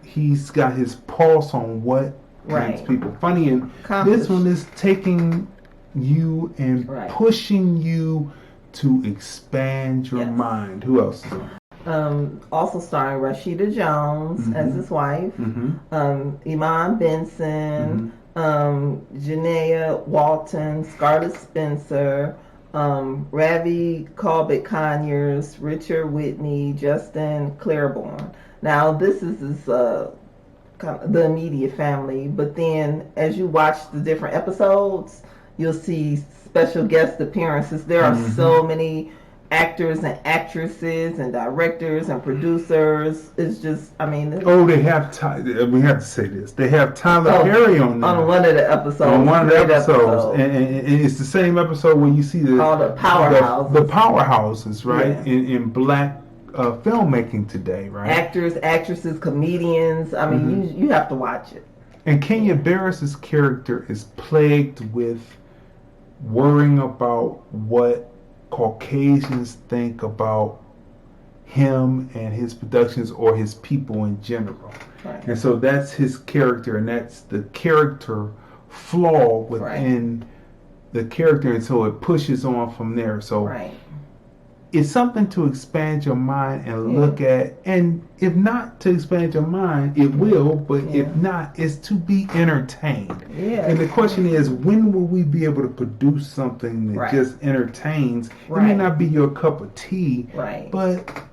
he's got his pulse on what makes people funny, and this one is taking you and pushing you to expand your mind. Who else is on? Also starring Rashida Jones as his wife, Iman Benson, Janaea Walton, Scarlett Spencer, Ravi Colbert Conyers, Richard Whitney, Justin Claiborne. Now this is kind of the immediate family, but then as you watch the different episodes, you'll see special guest appearances. There are so many actors and actresses and directors and producers. It's just, I mean... they have... we have to say this. They have Tyler Perry on there. On one of the episodes. On one of the episodes. And it's the same episode where you see the powerhouses. The powerhouses, right? In black filmmaking today, right? Actors, actresses, comedians. I mean, you have to watch it. And Kenya Barris's character is plagued with worrying about what Caucasians think about him and his productions or his people in general. Right. And so that's his character, and that's the character flaw within the character, and so it pushes on from there. So it's something to expand your mind and look at, and if not to expand your mind, it will, but if not, it's to be entertained. And the question is, when will we be able to produce something that just entertains? It may not be your cup of tea, but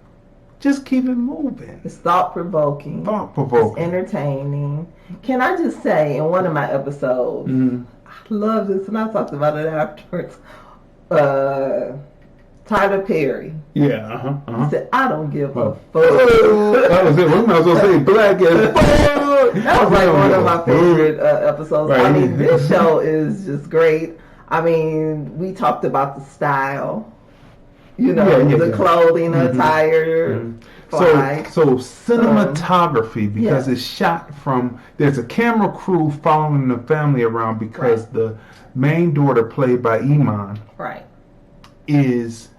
just keep it moving. It's thought-provoking. It's entertaining. Can I just say, in one of my episodes, I love this, and I talked about it afterwards, Tyler Perry. He said, "I don't give a fuck." That was it. We might as well say black as fuck. That was like one of my favorite episodes. I mean, this show is just great. I mean, we talked about the style, the clothing, attire. So cinematography, because it's shot from, there's a camera crew following the family around because the main daughter, played by Iman, is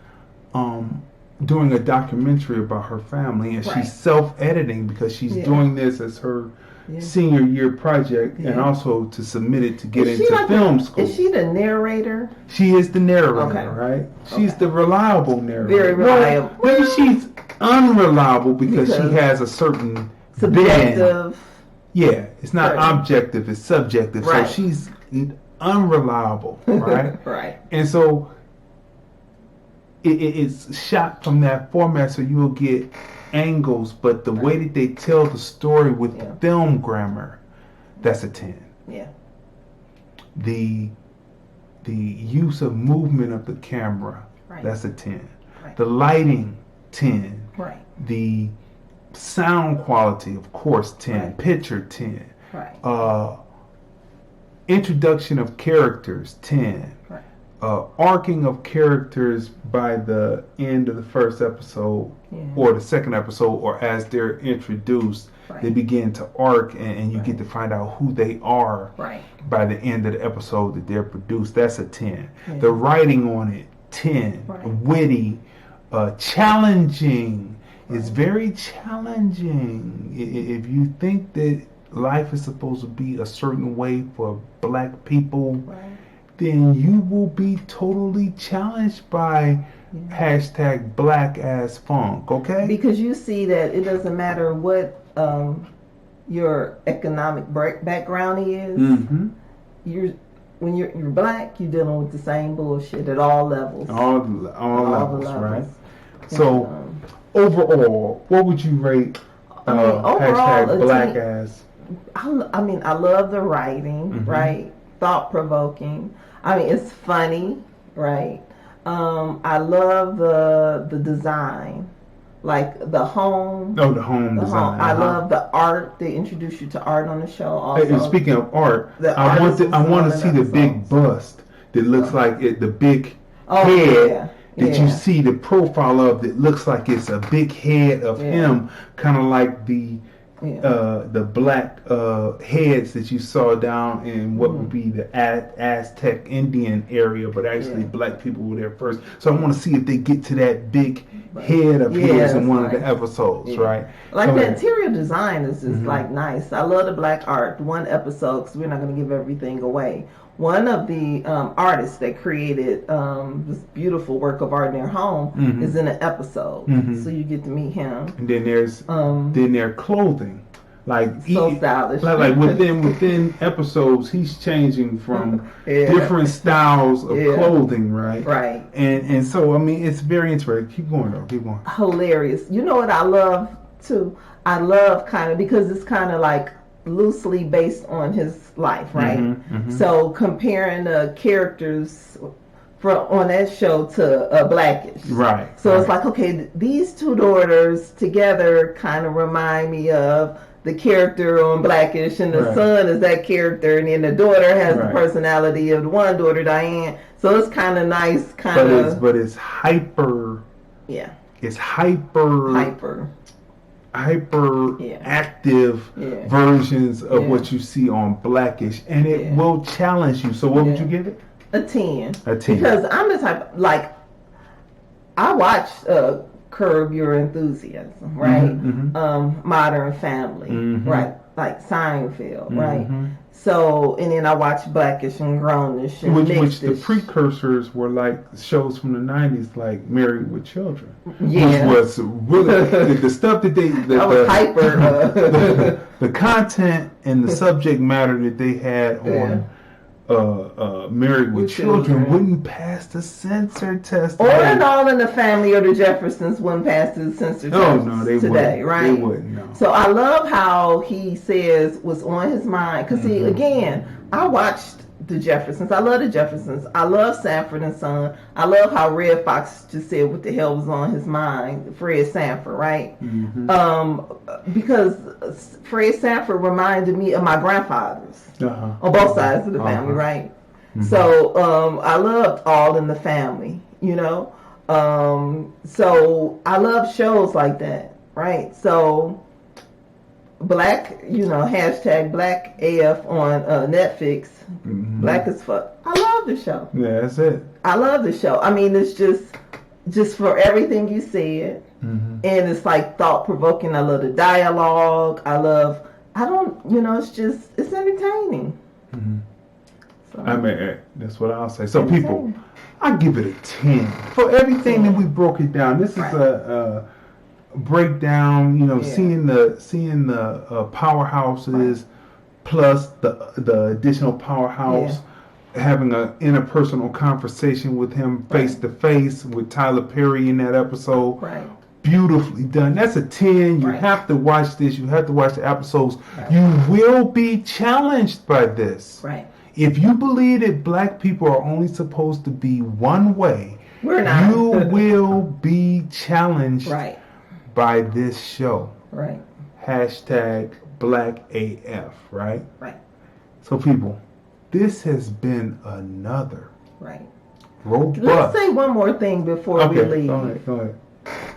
doing a documentary about her family, and she's self-editing because she's doing this as her senior year project, and also to submit it to get into film school. Is she the narrator? She is the narrator, right? She's the reliable narrator. Very reliable. Well, maybe she's unreliable because she has a certain subjective. Yeah, it's not objective; it's subjective. So she's unreliable, right? And so it's shot from that format, so you'll get angles, but the way that they tell the story with film grammar, that's a 10. The use of movement of the camera, that's a 10. The lighting, 10. The sound quality, of course, 10. Picture, 10. Introduction of characters, 10. Arcing of characters by the end of the first episode or the second episode, or as they're introduced, they begin to arc, and you get to find out who they are by the end of the episode that they're produced. That's a 10. The writing on it, 10. Witty, challenging. It's very challenging. If you think that life is supposed to be a certain way for black people, then you will be totally challenged by hashtag black ass funk, okay? Because you see that it doesn't matter what your economic background is. When you're black, you're dealing with the same bullshit at all levels. All levels, right? So overall, what would you rate hashtag black ass? I mean, I love the writing, right? Thought provoking. I mean, it's funny, right? I love the design, like the home. Oh, the home design. I love the art. They introduce you to art on the show. Also, and speaking of art, I want to see the big bust that looks like the big head that you see the profile of that looks like it's a big head of him, kind of like the black heads that you saw down in what would be the Aztec Indian area, but actually black people were there first. So I want to see if they get to that big head of his in one of the episodes, right? Like the interior design is just like nice. I love the black art. One episode, because we're not going to give everything away. One of the artists that created this beautiful work of art in their home is in an episode, so you get to meet him. And then there's their clothing, like so stylish. Like within episodes, he's changing from different styles of clothing, right? Right. And so I mean, it's very interesting. Keep going though. Keep going. Hilarious. You know what I love too? I love kind of because it's kind of like loosely based on his life, right? So comparing the characters on that show to Blackish, right? So it's like, okay, these two daughters together kind of remind me of the character on Blackish, and the son is that character, and then the daughter has the personality of the one daughter, Diane. So it's kind of nice, but it's hyper. Yeah. It's hyper active versions of what you see on Blackish, and it will challenge you. So what would you give it? A 10. A 10. Because I'm the type, like, I watched Curb Your Enthusiasm, right? Modern Family, right? Like Seinfeld, right? So, and then I watched Blackish and Grownish and which the precursors were like shows from the 90s, like Married with Children. Yeah. Which was really, the stuff that they... was hyper. The content and the subject matter that they had on Married with Children wouldn't pass the censor test. Or an All in the Family or the Jeffersons wouldn't pass the censor test. Oh, no, they today, wouldn't. right? They wouldn't, no. So I love how he says what's on his mind. Because, see, again, I watched the Jeffersons. I love the Jeffersons. I love Sanford and Son. I love how Red Fox just said what the hell was on his mind. Fred Sanford, right? Because Fred Sanford reminded me of my grandfathers on both sides of the family, right? So I loved All in the Family, you know. So I love shows like that, right? So Black, you know, hashtag Black AF on Netflix. Black as fuck. I love the show. Yeah, that's it. I love the show. I mean, it's just for everything you said, and it's like thought provoking. I love the dialogue. It's entertaining. So, I mean, that's what I'll say. So people, I give it a 10 for everything that we broke it down. This is a breakdown. You know, seeing the powerhouses plus the additional powerhouse. Having an interpersonal conversation with him face to face with Tyler Perry in that episode. Right. Beautifully done. That's a 10. You have to watch this. You have to watch the episodes. You will be challenged by this. Right. If you believe that black people are only supposed to be one way, we're not. You will be challenged by this show. Right. Hashtag Black AF, right? Right. So people, this has been another robust. Let's say one more thing before we leave. Go ahead.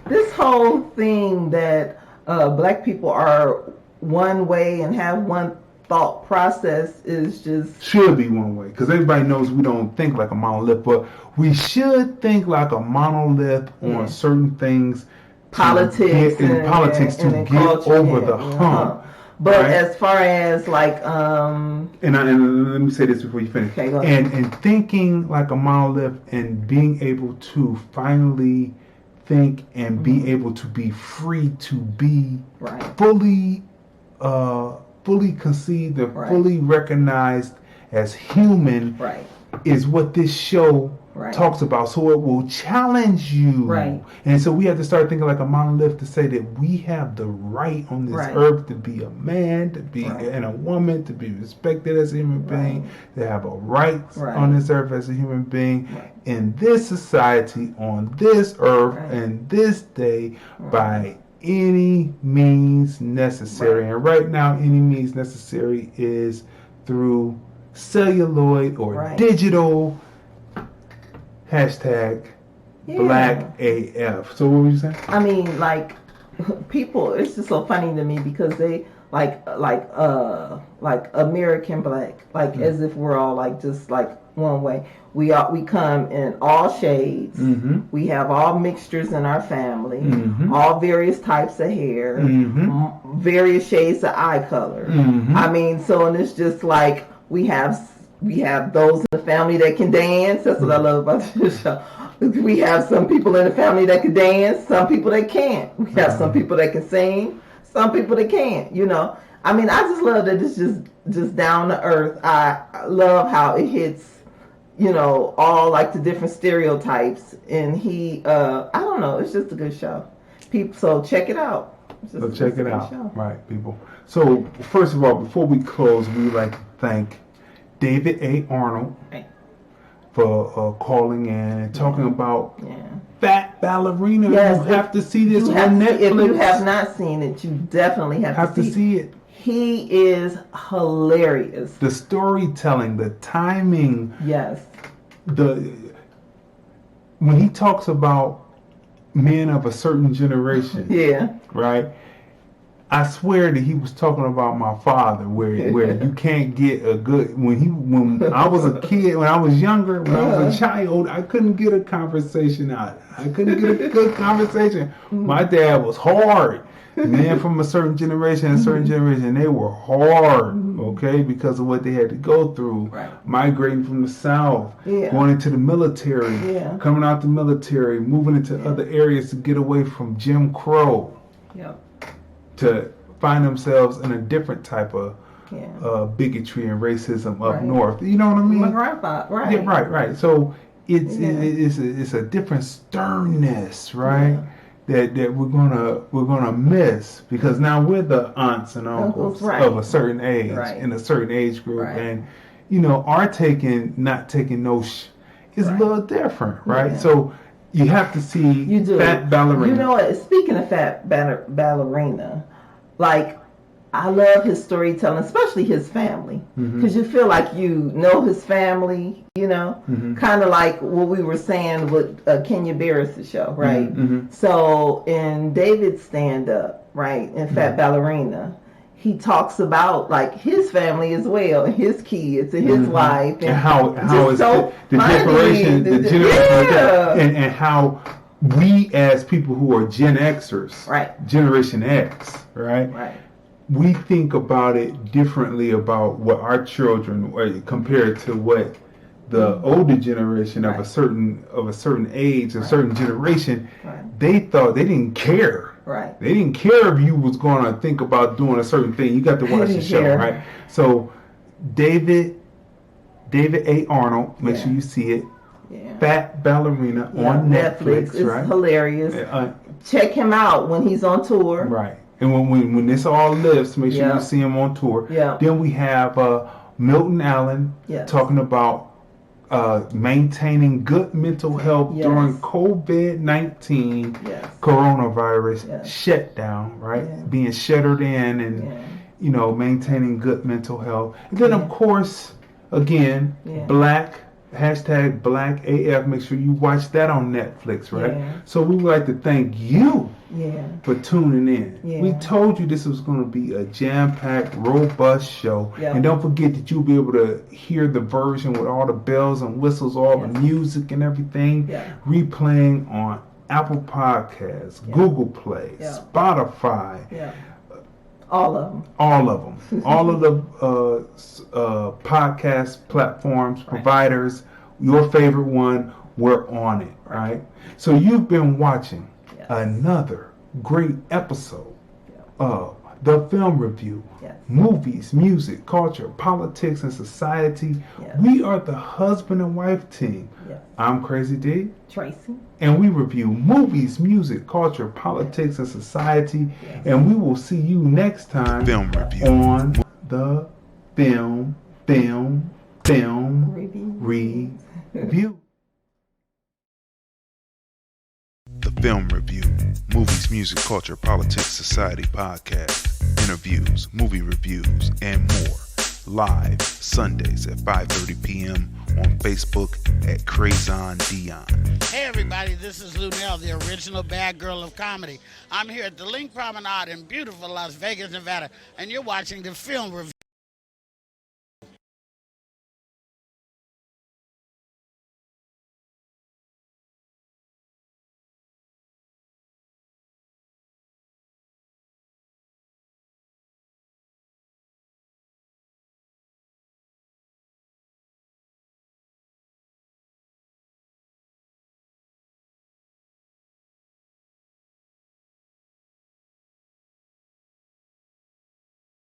This whole thing that black people are one way and have one thought process is just... Should be one way, because everybody knows we don't think like a monolith, but we should think like a monolith on certain things. Politics to get over the hump. But right? as far as like and let me say this before you finish. Okay, go ahead. And thinking like a monolith and being able to finally think and be able to be free to be fully conceived and fully recognized as human is what this show talks about. So it will challenge you. And so we have to start thinking like a monolith to say that we have the right on this earth to be a man, to be and a woman, to be respected as a human being, to have a right on this earth as a human being in this society, on this earth, and this day by any means necessary. And right now, any means necessary is through celluloid or digital hashtag Black AF. So what were you saying? I mean, like people, it's just so funny to me because they like American Black, like as if we're all like just like one way. We come in all shades. We have all mixtures in our family, all various types of hair, various shades of eye color. I mean, so and it's just like we have those in the family that can dance. That's what I love about this show. We have some people in the family that can dance, some people that can't. We have some people that can sing, some people that can't, you know. I mean, I just love that it's just down to earth. I love how it hits, you know, all like the different stereotypes. And he, I don't know, it's just a good show. People, so check it out. So check it out. Right, people. So first of all, before we close, we would like to thank David A. Arnold for calling in and talking about Fat Ballerina. Yes, you have to see this on Netflix. If you have not seen it, you definitely have to see it. He is hilarious. The storytelling, the timing. Yes. When he talks about men of a certain generation. Right? I swear that he was talking about my father, where you can't get a good when I was a kid, when I was younger, when I was a child, I couldn't get a conversation out. I couldn't get a good conversation. My dad was hard. Men from a certain generation, they were hard, okay, because of what they had to go through. Migrating from the South, going into the military, coming out the military, moving into other areas to get away from Jim Crow. To find themselves in a different type of bigotry and racism up north. You know what I mean? My grandpa, right. So it's a different sternness, right? That we're gonna miss because now we're the aunts and uncles of a certain age in a certain age group, and you know our not taking no is a little different, right? So. You have to see Fat Ballerina. You know what? Speaking of Fat Ballerina, like I love his storytelling, especially his family, because you feel like you know his family. You know, kind of like what we were saying with Kenya Barris' show, right? So in David's stand-up, right, in Fat Ballerina. He talks about like his family as well, and his kids, and his wife, and how it's the generation, and how we as people who are Gen Xers, Generation X, right, we think about it differently about what our children compared to what the older generation of a certain age, a certain generation, they thought they didn't care. They didn't care if you was going to think about doing a certain thing. You got to watch the show, right? So, David A. Arnold, make sure you see it. Fat Ballerina on Netflix, it's hilarious. Check him out when he's on tour. Right. And when this all lifts, make sure you see him on tour. Then we have Milton Allen talking about maintaining good mental health during COVID-19 coronavirus shutdown, right? Being shuttered in and, you know, maintaining good mental health. And then, of course, again, Black, hashtag Black AF. Make sure you watch that on Netflix, right? So we would like to thank you for tuning in. We told you this was going to be a jam-packed, robust show. And don't forget that you'll be able to hear the version with all the bells and whistles, all the music and everything, replaying on Apple Podcasts, Google Play, Spotify, All of them. All of them. All of the podcast platforms, providers, your favorite one, we're on it, right? So you've been watching another great episode of The Film Review. Movies, music, culture, politics, and society. We are the husband and wife team. I'm Crazy D. Tracy. And we review movies, music, culture, politics, and society. And we will see you next time Film Review on the Film Review. The Film Review, movies, music, culture, politics, society podcast, interviews, movie reviews, and more. Live Sundays at 5:30 p.m. on Facebook at Crazon Dion. Hey everybody, this is Lunell, the original bad girl of comedy. I'm here at the Link Promenade in beautiful Las Vegas, Nevada, and you're watching the Film Review.